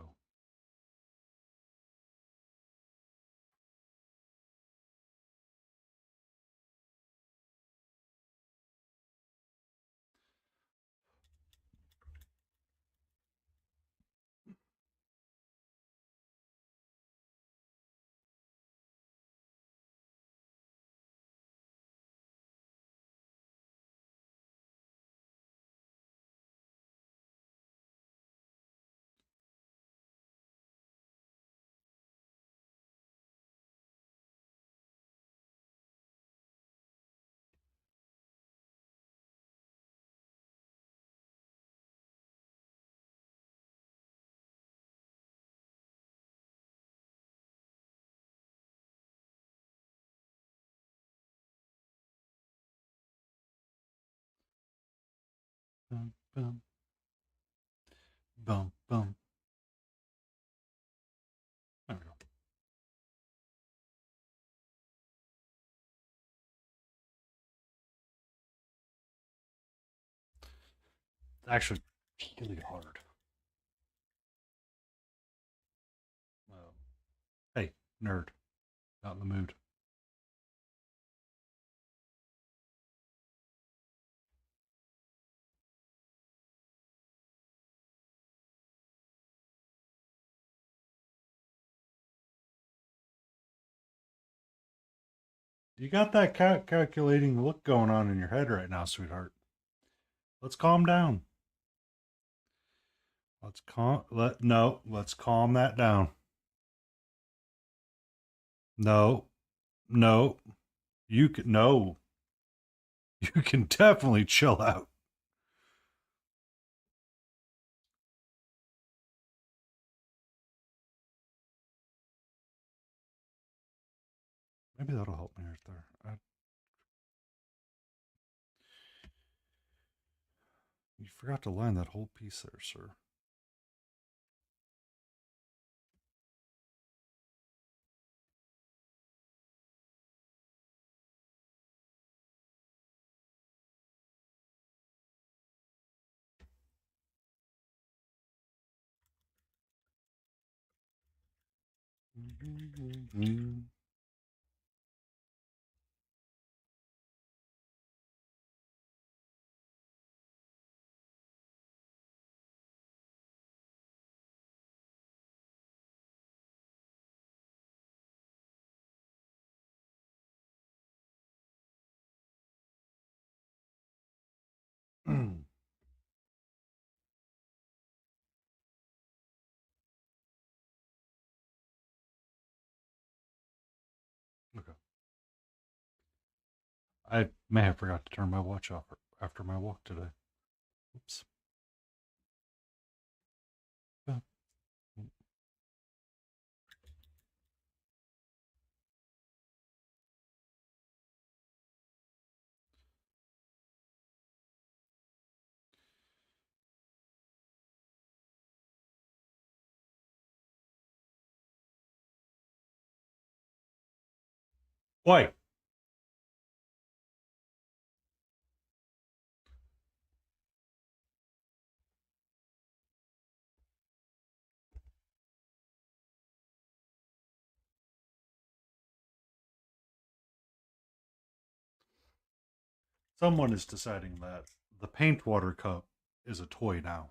Bum, bum. Bum, bum. There we go. It's actually really hard. Hey, nerd. Not in the mood. You got that calculating look going on in your head right now, sweetheart. Let's calm down. Let's calm that down. No, no, you can no, you can definitely chill out. Maybe that'll help me right there. You forgot to line that whole piece there, sir. Okay. I may have forgot to turn my watch off after my walk today. Oops. Why? Someone is deciding that the paint water cup is a toy now.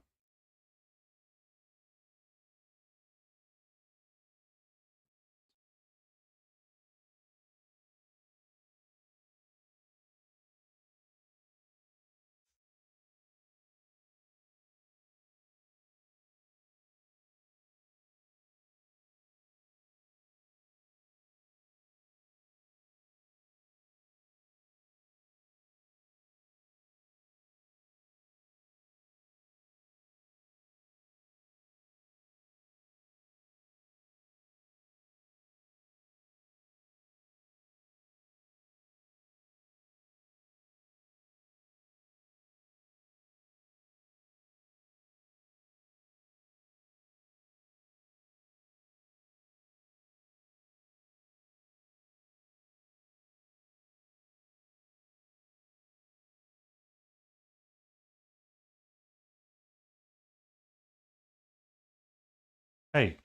Hey,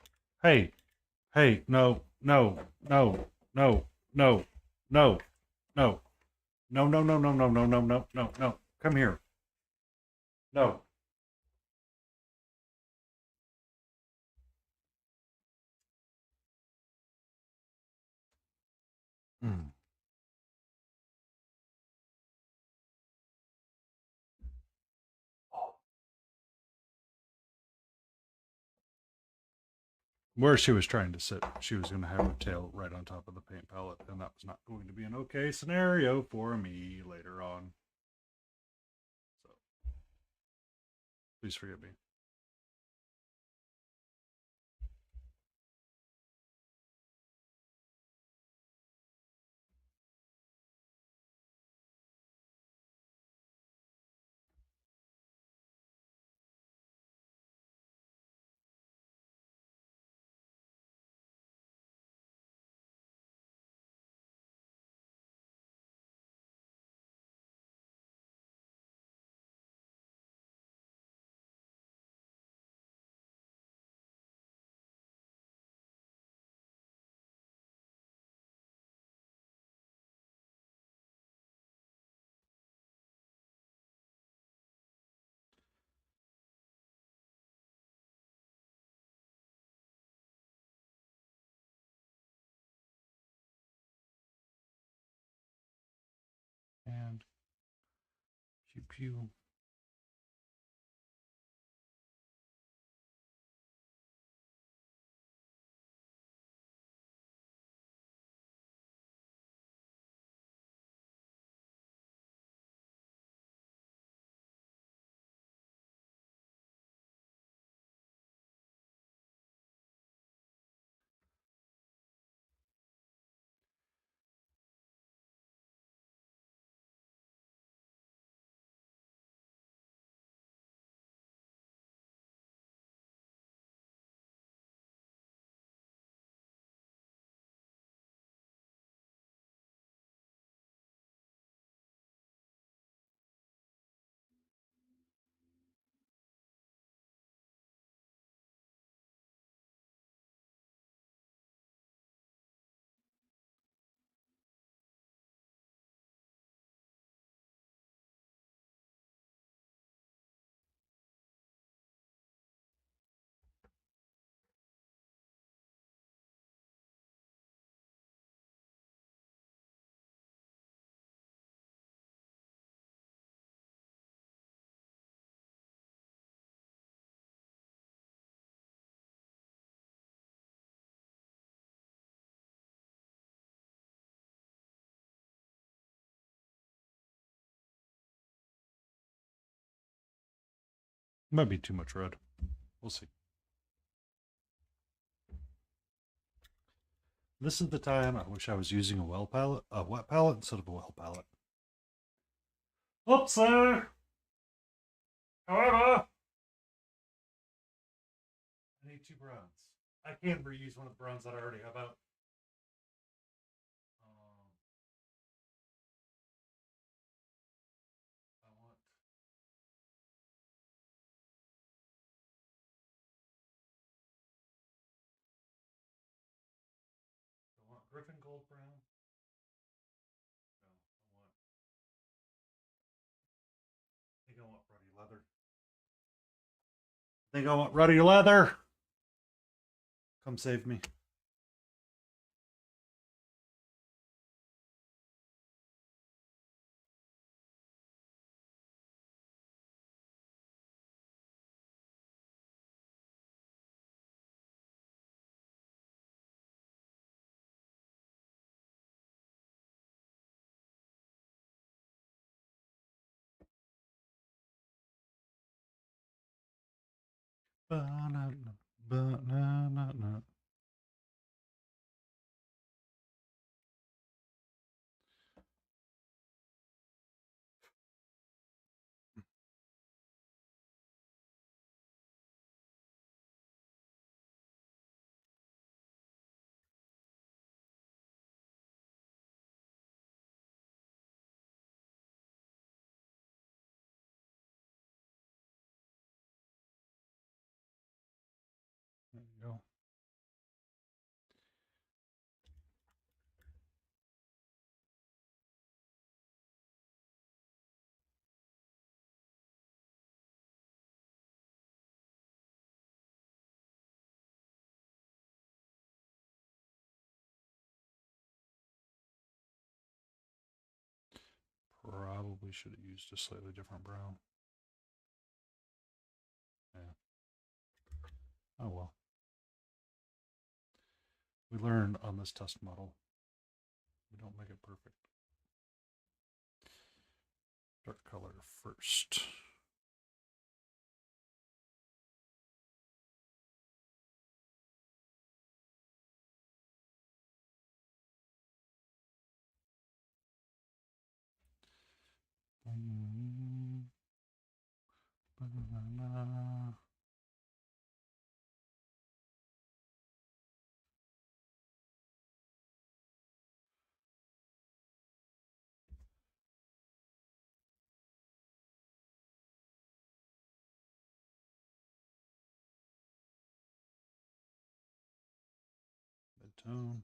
hey, hey, no, no, no, no, no, no, no, no, no, no, no, no, no, no, no, no, no. Come here. No. Mm. Where she was trying to sit, she was going to have her tail right on top of the paint palette, and that was not going to be an okay scenario for me later on. So please forgive me. And pew pew. Might be too much red. We'll see. This is the time I wish I was using a wet palette instead of a well palette. Oopsie! However, I need 2 browns. I can reuse one of the browns that I already have out. I want Griffin Gold Brown. No, I think I want Ruddy Leather. I think I want Ruddy Leather. Come save me. Banana. There you go. Probably should have used a slightly different brown. Yeah. Oh well. We learned on this test model. We don't make it perfect. Dark color first. Banana. Mid-tone.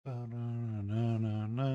Ba-na-na-na-na.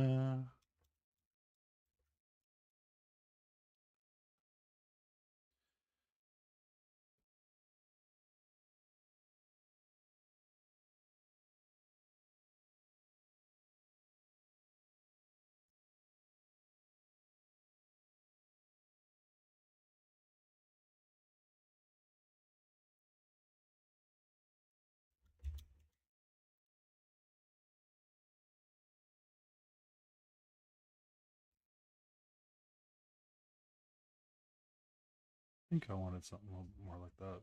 I think I wanted something a little bit more like that.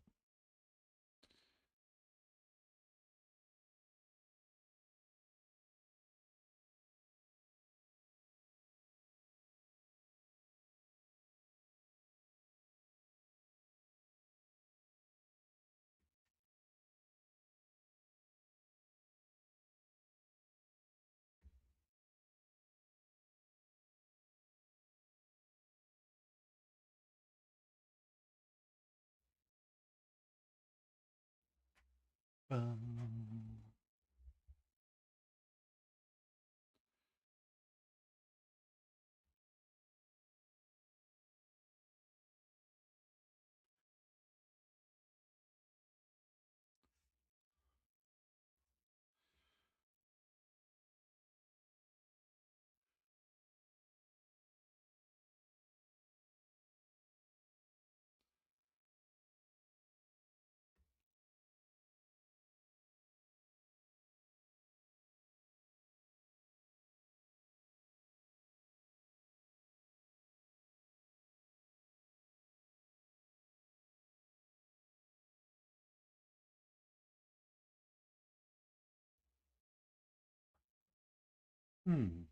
Hmm.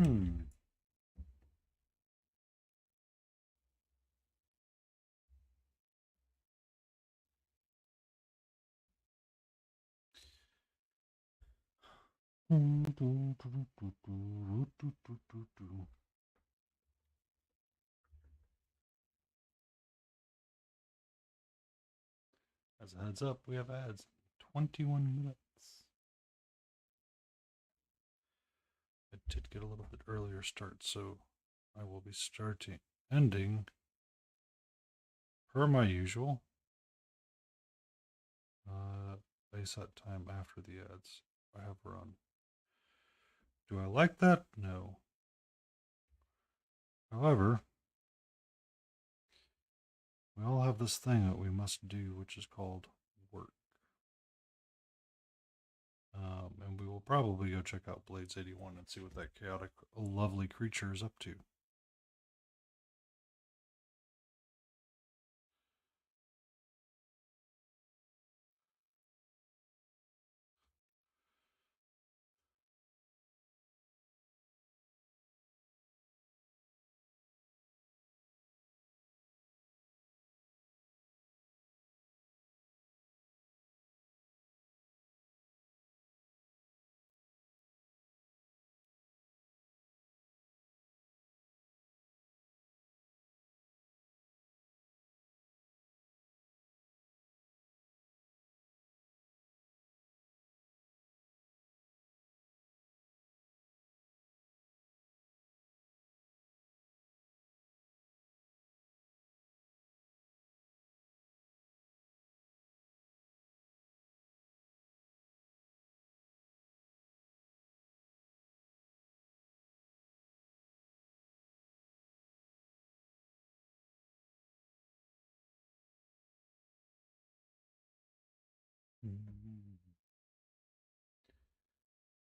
Hmm. As a heads up, we have ads. 21 minutes. I did get a little bit earlier start, so I will be ending per my usual. Base that time after the ads I have run. Do I like that? No. However, we all have this thing that we must do, which is called work. And we will probably go check out Blades 81 and see what that chaotic, lovely creature is up to.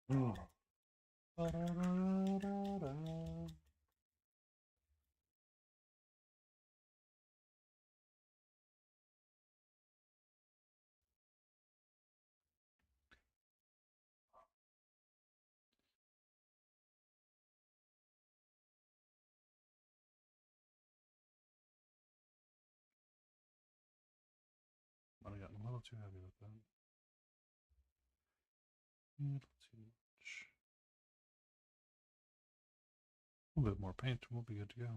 Oh. Might have gotten a little too heavy with that. A little too much. A little bit more paint and we'll be good to go.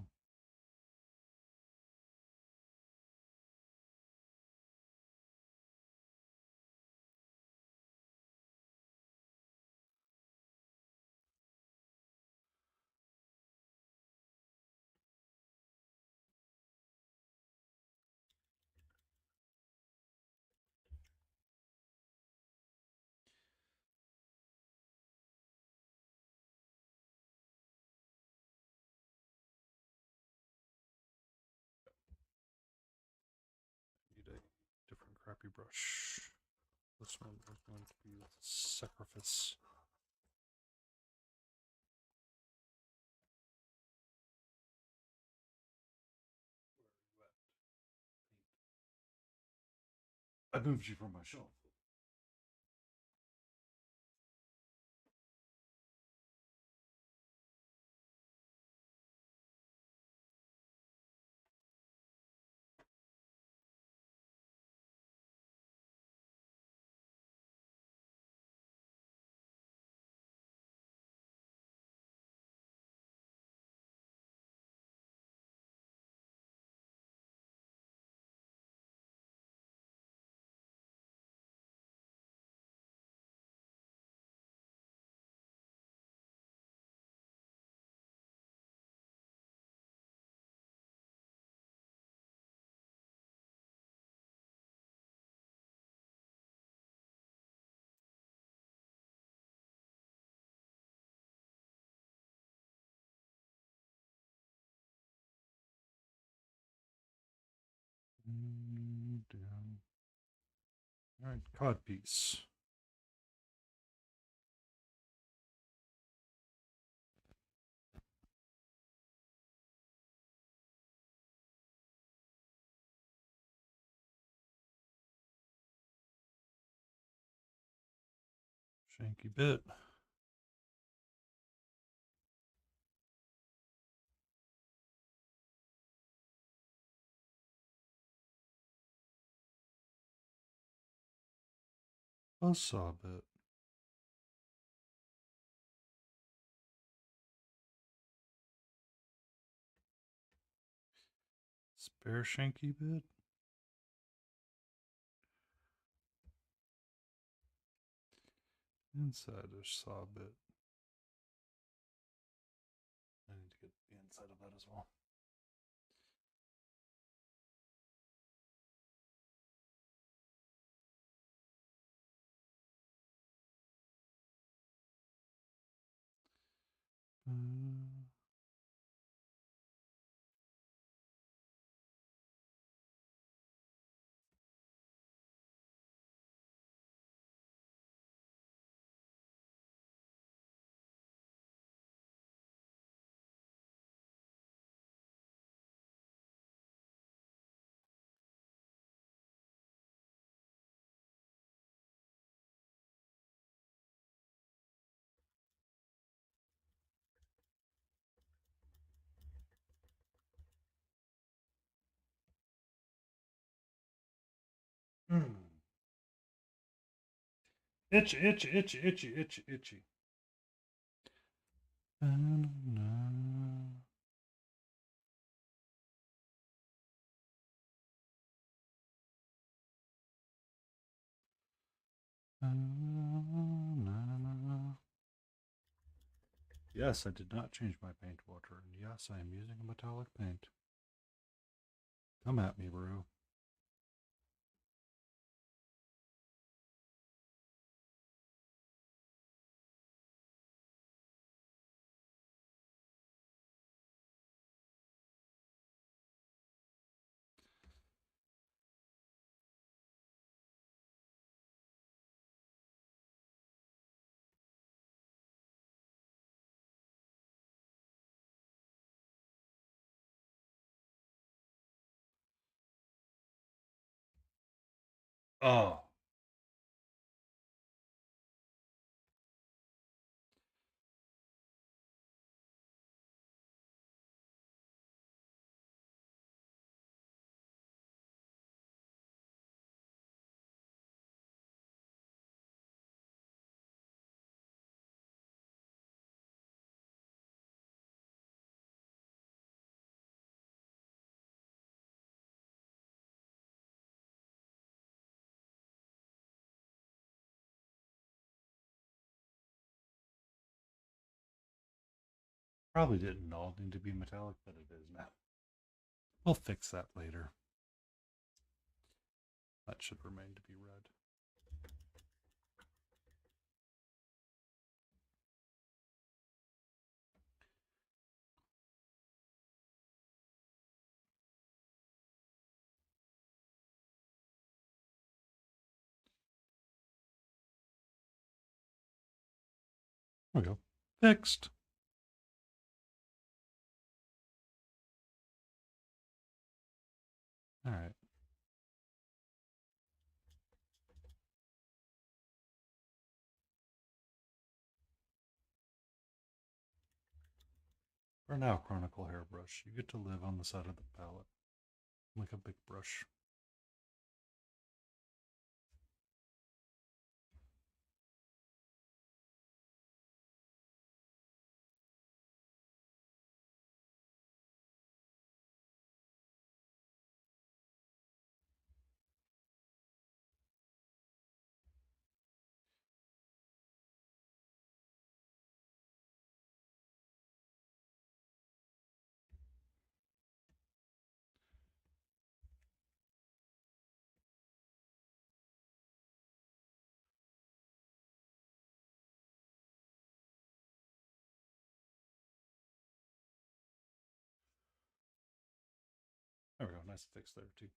Need a different crappy brush. This one is going to be with sacrifice. I moved you from my shelf. Down. All right, codpiece. Shanky bit. Buzzsaw bit. Spare shanky bit. Insider saw bit. I need to get the inside of that as well. Itchy, itchy, itchy, itchy, itchy, itchy. Yes, I did not change my paint water, and yes, I am using a metallic paint. Come at me, bro. Oh. Probably didn't all need to be metallic, but it is now. We'll fix that later. That should remain to be red. There we go. Fixed. All right. For now, Chronicle Hairbrush, you get to live on the side of the palette like a big brush. There we go. Nice fix there, too.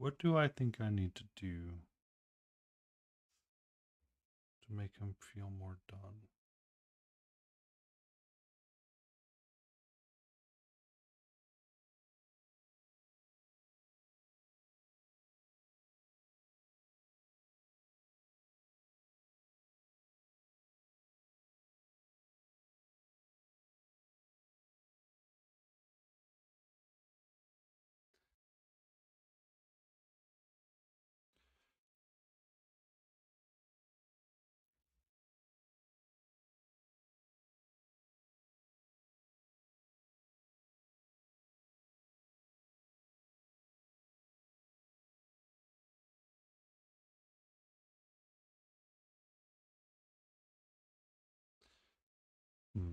What do I think I need to do to make him feel more done? Hmm.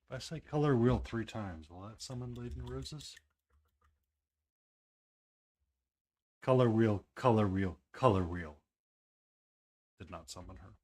If I say color wheel 3 times, will that summon Laden Roses? Color wheel, color wheel, color wheel. Did not summon her.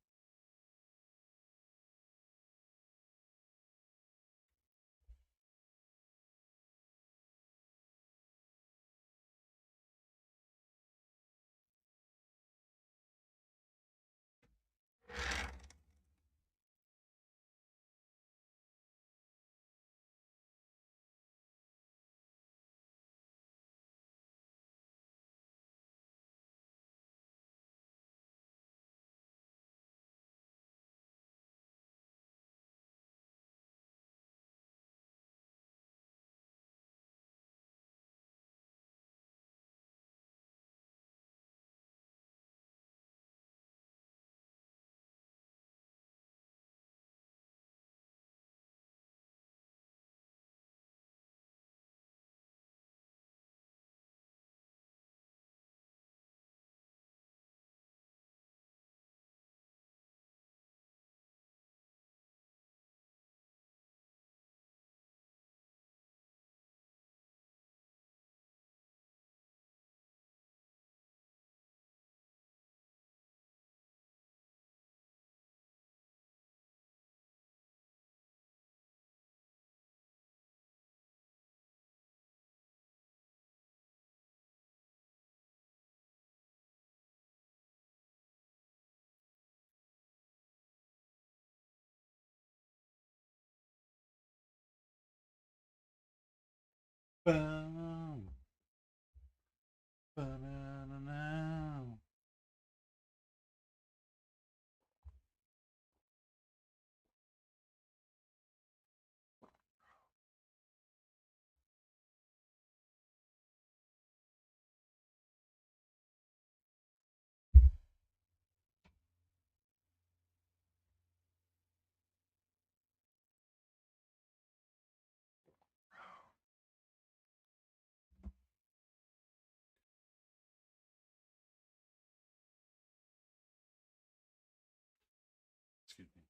Bam. Ba-na-na-na. Excuse me.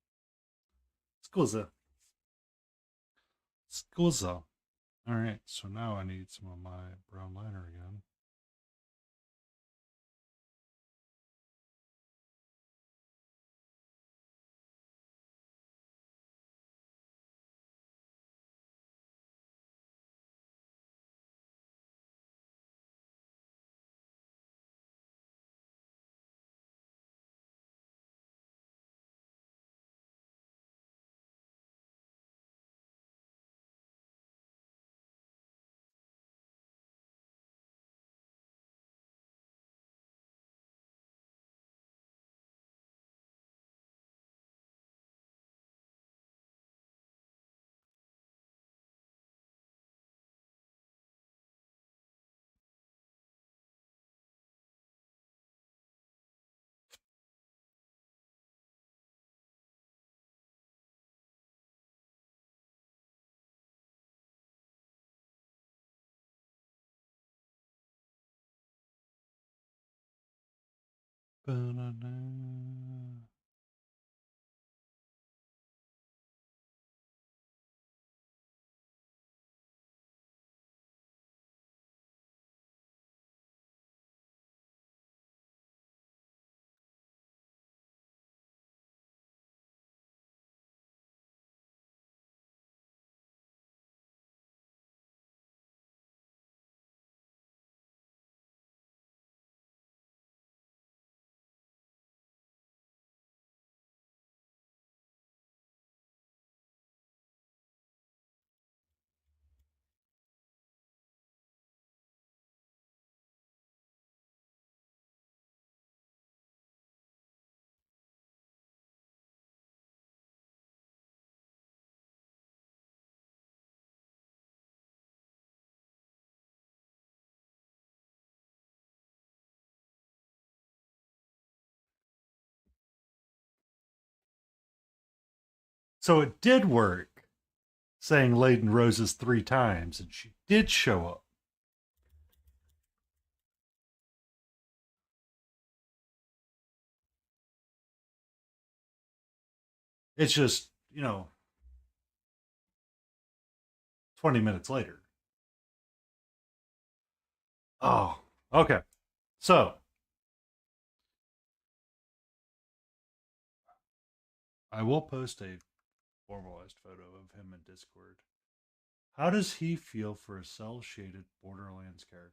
Scusa. Scusa. All right, so now I need some of my brown liner again. Ba-na-na. So it did work, saying laden roses 3 times, and she did show up. It's just, 20 minutes later. Oh, okay. So I will post a formalized photo of him in Discord. How does he feel for a cell shaded Borderlands character?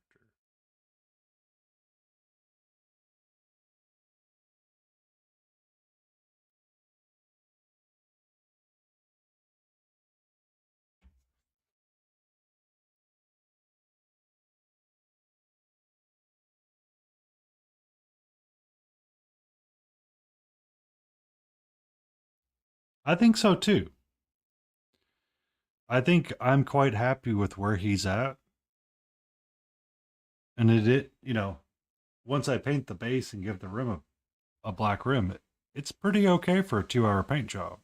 I think so too. I think I'm quite happy with where he's at. And once I paint the base and give the rim a black rim, it's pretty okay for a 2 hour paint job.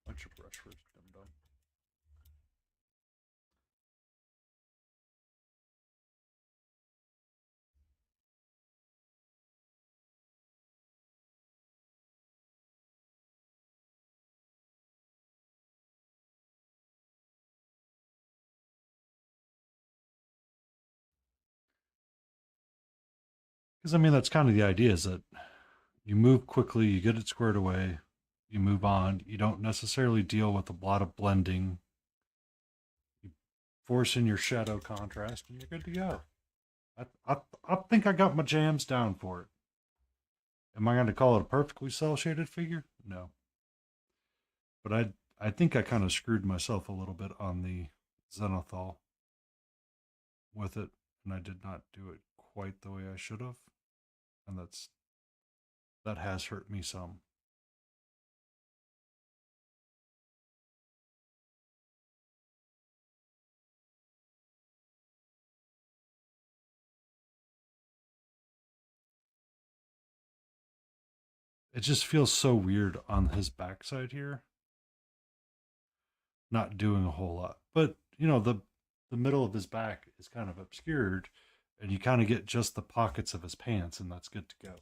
What's your brush first, dum dum? Because I mean, that's kind of the idea: is that you move quickly, you get it squared away, you move on. You don't necessarily deal with a lot of blending. You force in your shadow contrast, and you're good to go. I think I got my jams down for it. Am I going to call it a perfectly cell shaded figure? No, but I think I kind of screwed myself a little bit on the Zenithal with it, and I did not do it quite the way I should have, and that has hurt me some. It just feels so weird on his backside here, not doing a whole lot. But the middle of his back is kind of obscured, and you kind of get just the pockets of his pants, and that's good to go.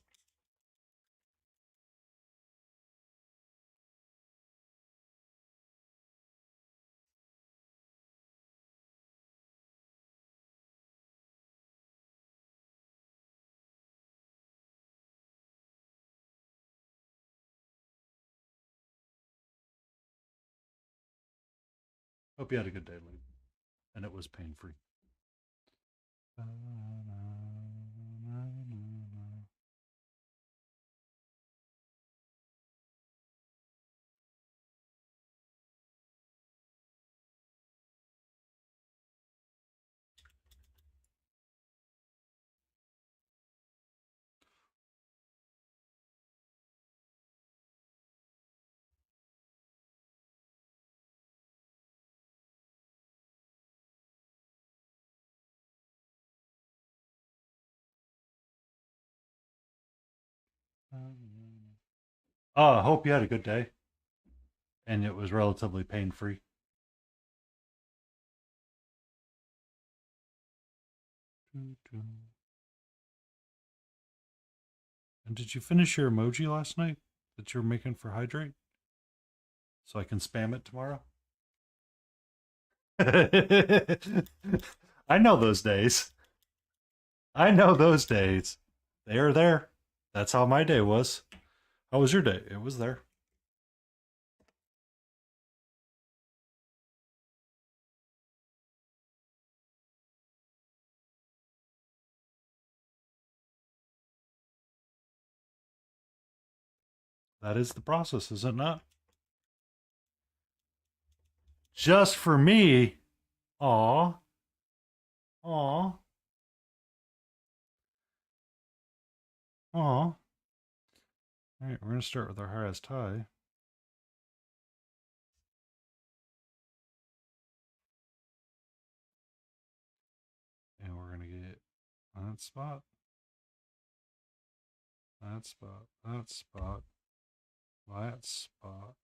Hope you had a good day, Lee, and it was pain free. I hope you had a good day, and it was relatively pain free. And did you finish your emoji last night that you were making for Hydrate? So I can spam it tomorrow? I know those days. I know those days. They are there. That's how my day was. How was your day? It was there. That is the process, is it not? Just for me. Aw. Aw. Aw. All right, we're going to start with our highest tie. That spot. That spot. That spot. That spot.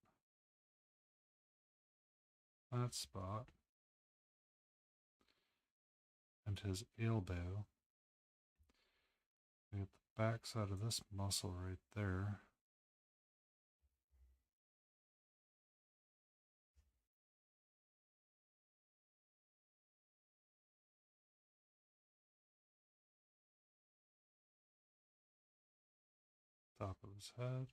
That spot. And his elbow. We get the back side of this muscle right there. Top of his head.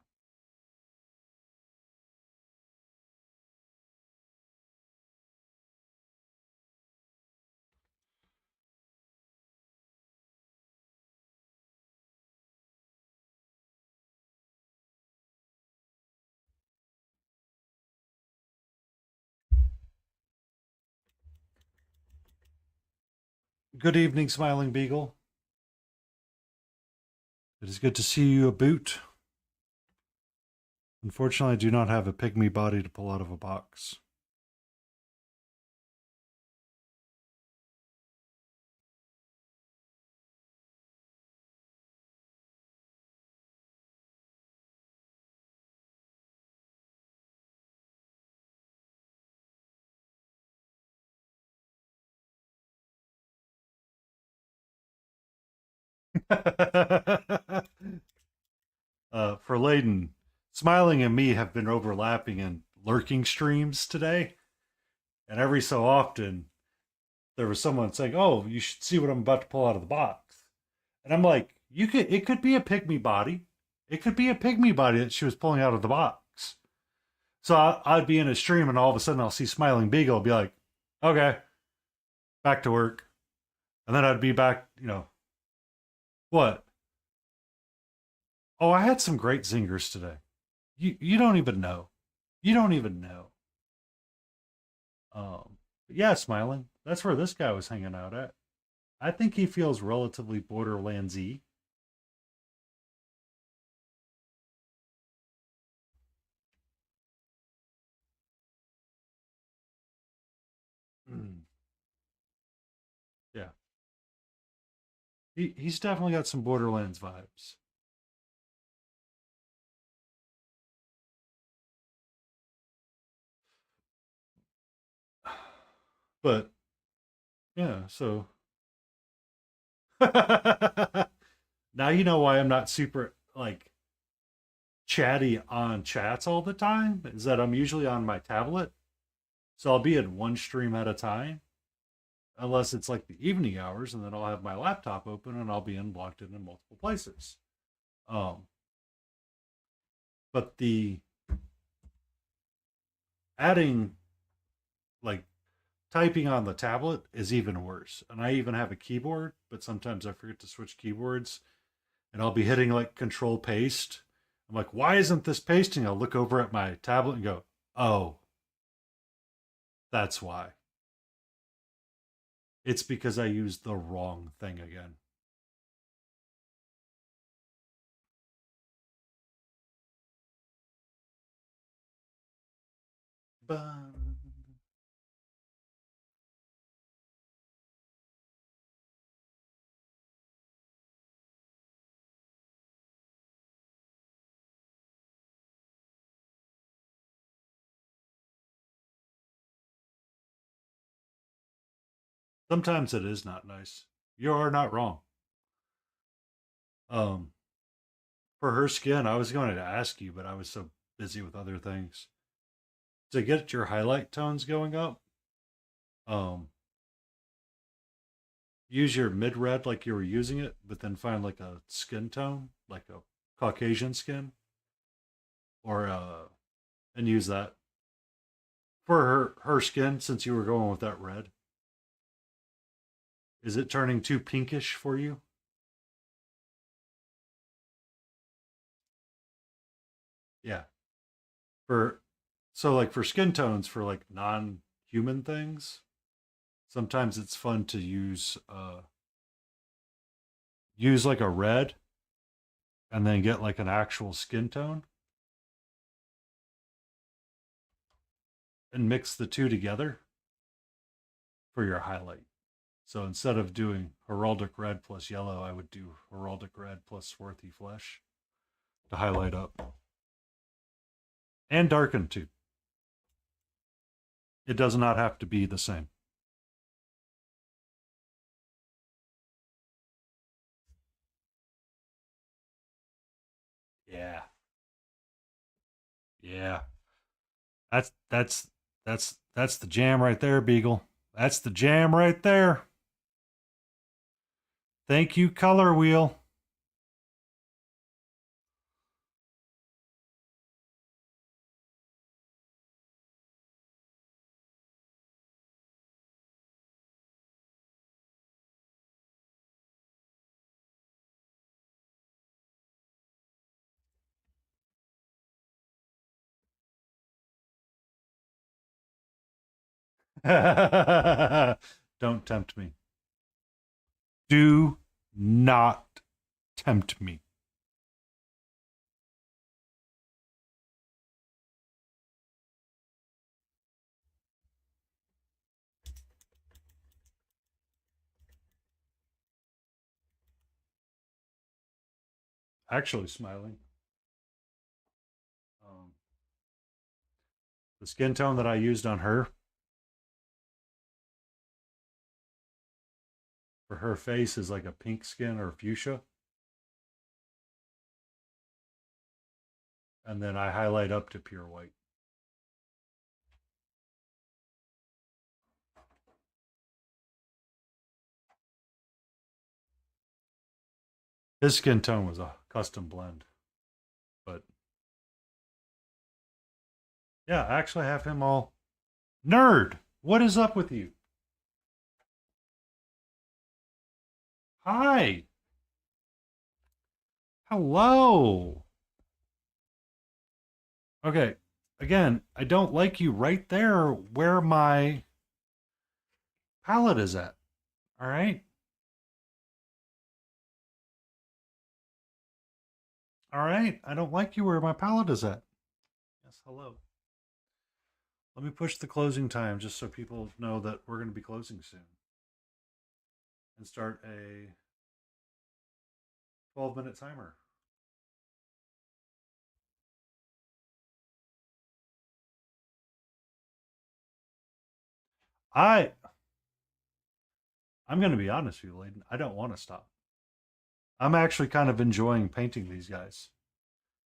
Good evening, Smiling Beagle. It is good to see you a boot. Unfortunately, I do not have a pygmy body to pull out of a box. For Layden, Smiling and me have been overlapping in lurking streams today. And every so often, there was someone saying, "Oh, you should see what I'm about to pull out of the box." And I'm like, it could be a pygmy body. It could be a pygmy body that she was pulling out of the box. So I'd be in a stream and all of a sudden I'll see Smiling Beagle. I'll be like, okay, back to work. And then I'd be back, what? Oh, I had some great zingers today. You don't even know. You don't even know. Yeah, Smiling. That's where this guy was hanging out at. I think he feels relatively Borderlands-y. Yeah. He's definitely got some Borderlands vibes. But yeah, so now you know why I'm not super like chatty on chats all the time is that I'm usually on my tablet. So I'll be in one stream at a time unless it's like the evening hours and then I'll have my laptop open and I'll be locked in multiple places. Um but the adding like typing on the tablet is even worse. And I even have a keyboard, but sometimes I forget to switch keyboards and I'll be hitting like control paste. I'm like, why isn't this pasting? I'll look over at my tablet and go, oh, that's why. It's because I used the wrong thing again. But sometimes it is not nice. You are not wrong. Um, for her skin, I was going to ask you, but I was so busy with other things. To get your highlight tones going up, um, use your mid red like you were using it, but then find like a skin tone, like a Caucasian skin, or and use that for her skin. Since you were going with that red, is it turning too pinkish for you? Yeah. For so like for skin tones for like non-human things, sometimes it's fun to use like a red and then get like an actual skin tone and mix the two together for your highlight. So instead of doing heraldic red plus yellow, I would do heraldic red plus swarthy flesh to highlight up. And darken too. It does not have to be the same. Yeah. Yeah. That's the jam right there, Beagle. That's the jam right there. Thank you, Color Wheel. Don't tempt me. Do not tempt me. Actually, smiling. The skin tone that I used on her for her face is like a pink skin or fuchsia. And then I highlight up to pure white. His skin tone was a custom blend. But yeah, I actually have him all nerd. What is up with you? Hi. Hello. Okay. Again, I don't like you right there where my palette is at. All right. All right. I don't like you where my palette is at. Yes, hello. Let me push the closing time just so people know that we're going to be closing soon. And start a 12-minute timer. I'm going to be honest with you, Layden. I don't want to stop. I'm actually kind of enjoying painting these guys.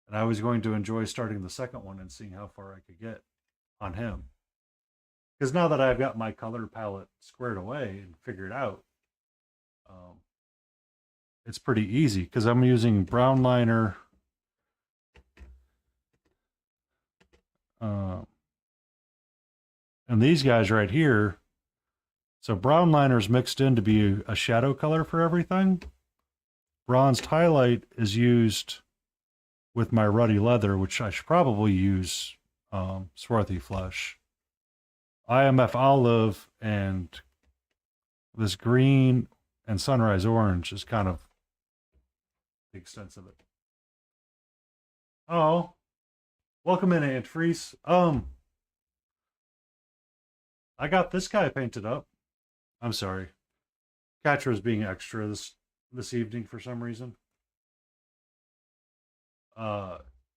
And I was going to enjoy starting the second one and seeing how far I could get on him. Because now that I've got my color palette squared away and figured out, it's pretty easy because I'm using brown liner, and these guys right here. So brown liner's mixed in to be a shadow color for everything. Bronzed highlight is used with my ruddy leather, which I should probably use swarthy flesh. IMF olive and this green and sunrise orange is kind of the extent of it. Oh, welcome in, Aunt Freeze. I got this guy painted up. I'm sorry. Catcher is being extra this evening for some reason.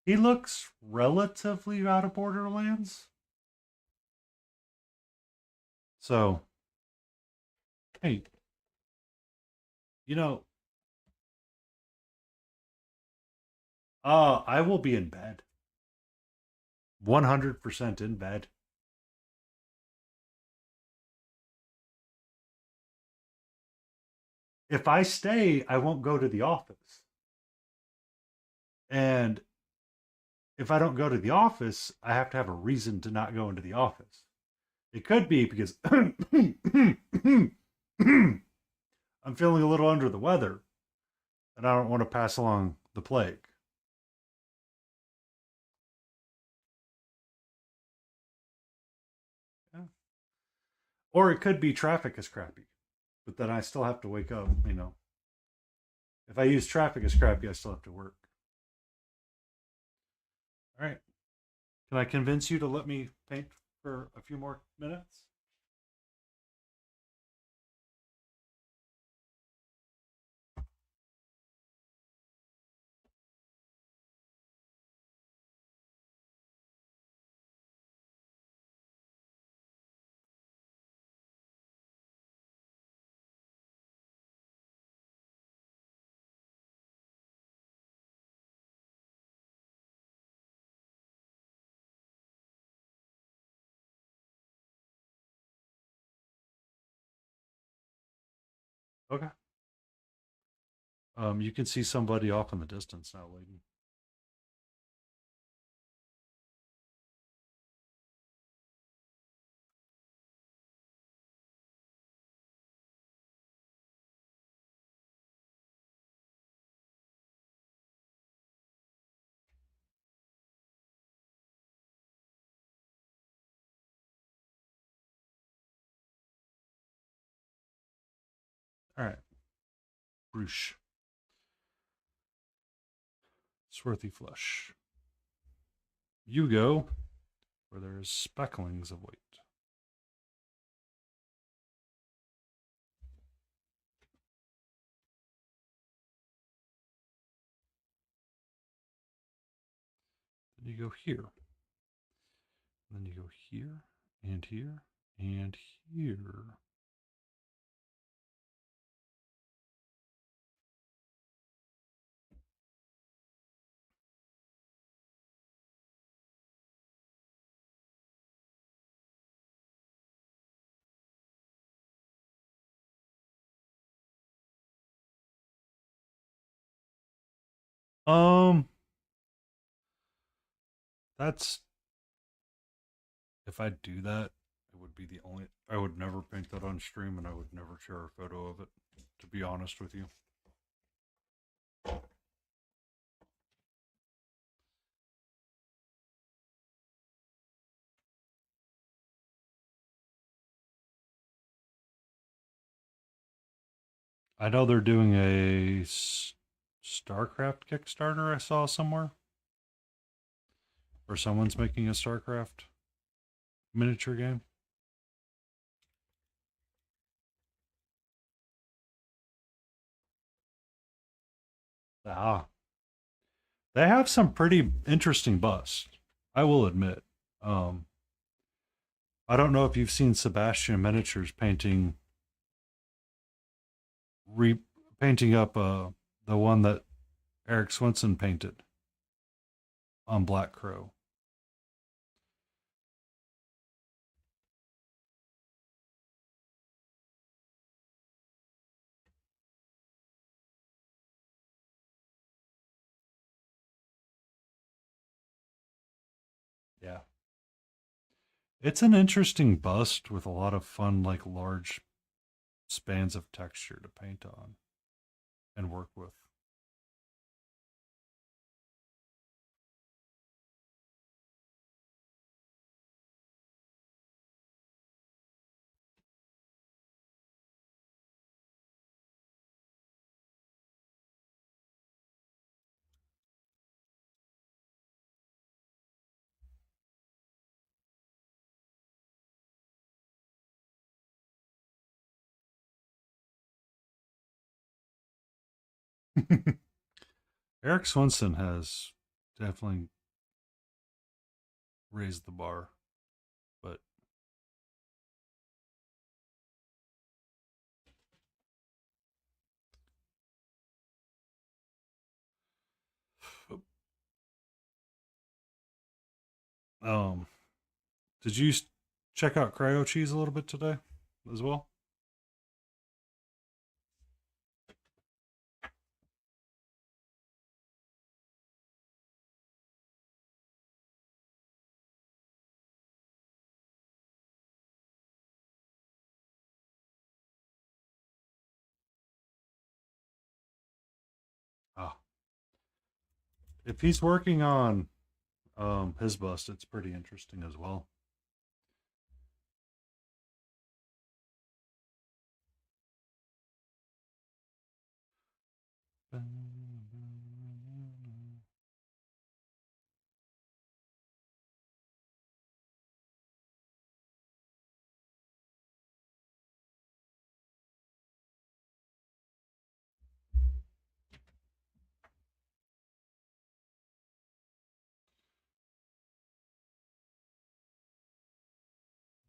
He looks relatively out of Borderlands. So, hey, you know, I will be in bed. 100% in bed. If I stay, I won't go to the office. And if I don't go to the office, I have to have a reason to not go into the office. It could be because I'm feeling a little under the weather and I don't want to pass along the plague. Yeah. Or it could be traffic is crappy, but then I still have to wake up, you know. If I use traffic as crappy, I still have to work. All right. Can I convince you to let me paint for a few more minutes? Okay. You can see somebody off in the distance now waiting. All right. Brooch. Swarthy flesh. You go where there's specklings of weight. Then you go here. And then you go here and here and here. Um, that's if I do that, it would be the only. I would never paint that on stream, and I would never share a photo of it. To be honest with you. I know they're doing a StarCraft Kickstarter I saw somewhere. Or someone's making a StarCraft miniature game. Ah. They have some pretty interesting busts, I will admit. I don't know if you've seen Sebastian Miniatures painting up the one that Eric Swenson painted on Black Crow. Yeah. It's an interesting bust with a lot of fun, like large spans of texture to paint on and work with. Eric Swenson has definitely raised the bar, but um, did you check out Cryo Cheese a little bit today as well? Ah, if he's working on his bust, it's pretty interesting as well.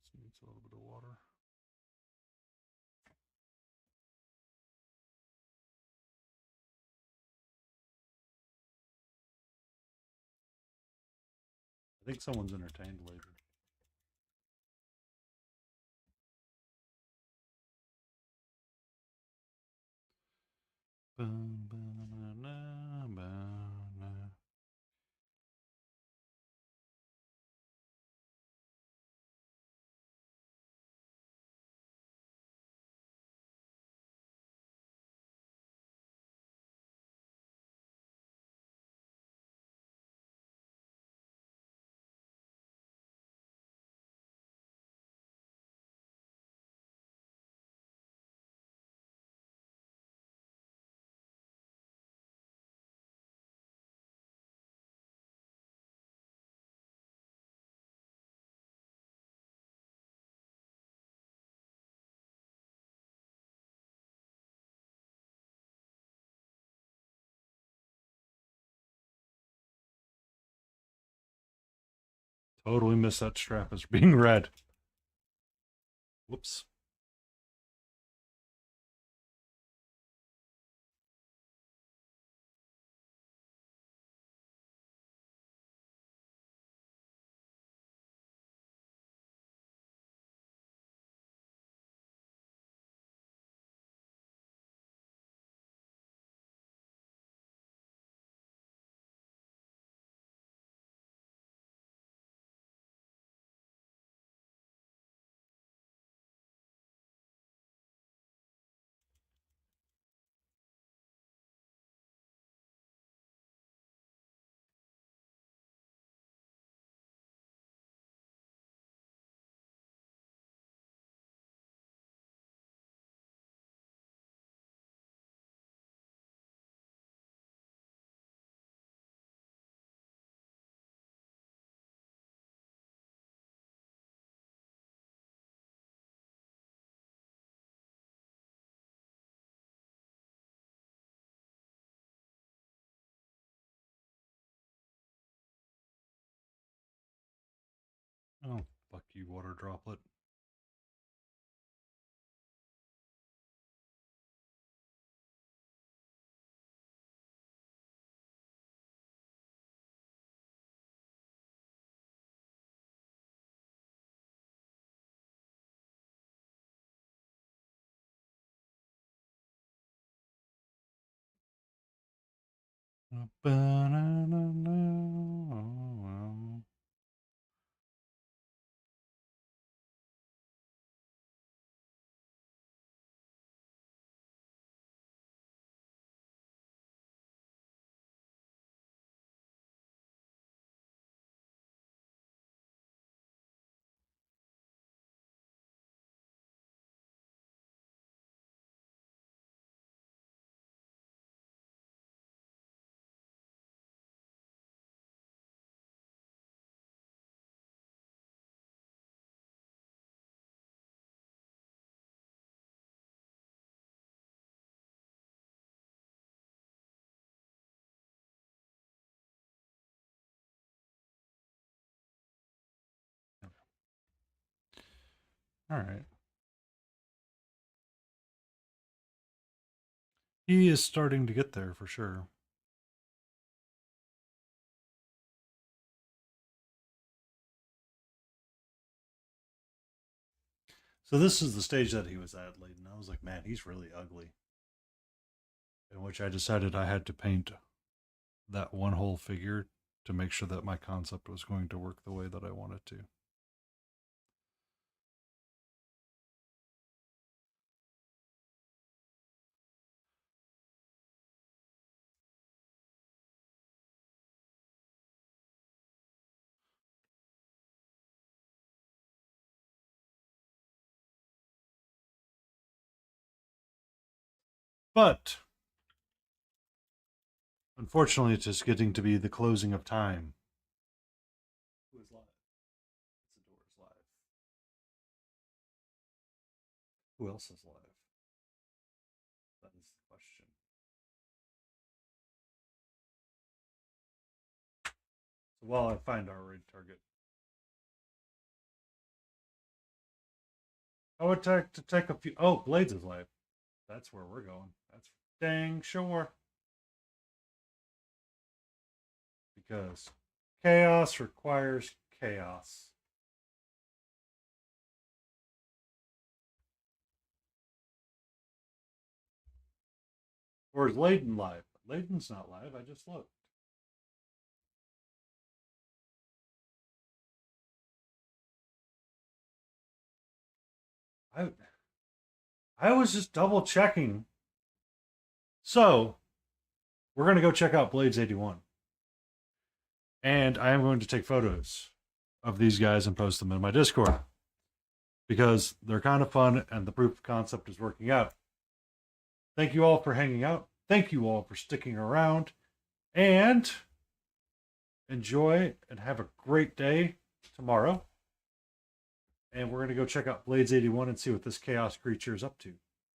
This needs a little bit of water. I think someone's entertained later. Totally missed that strap as being red. Whoops. Oh, fuck you, water droplet. All right. He is starting to get there for sure. So this is the stage that he was at, Layton. I was like, man, he's really ugly. In which I decided I had to paint that one whole figure to make sure that my concept was going to work the way that I wanted to. But unfortunately, it's just getting to be the closing of time. Who is live? It's the doors live. Who else is live? That is the question. So while I find our raid target, I would take a few. Oh, Blades is live. That's where we're going. That's dang sure. Because chaos requires chaos. Or is Layden live? Layden's not live. I just looked. I was just double checking. So, we're going to go check out Blades 81. And I am going to take photos of these guys and post them in my Discord because they're kind of fun and the proof of concept is working out. Thank you all for hanging out. Thank you all for sticking around. And enjoy and have a great day tomorrow. And we're going to go check out Blades 81 and see what this chaos creature is up to.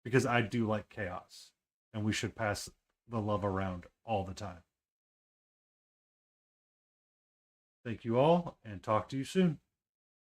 Because I do like chaos. And we should pass the love around all the time. Thank you all, and talk to you soon.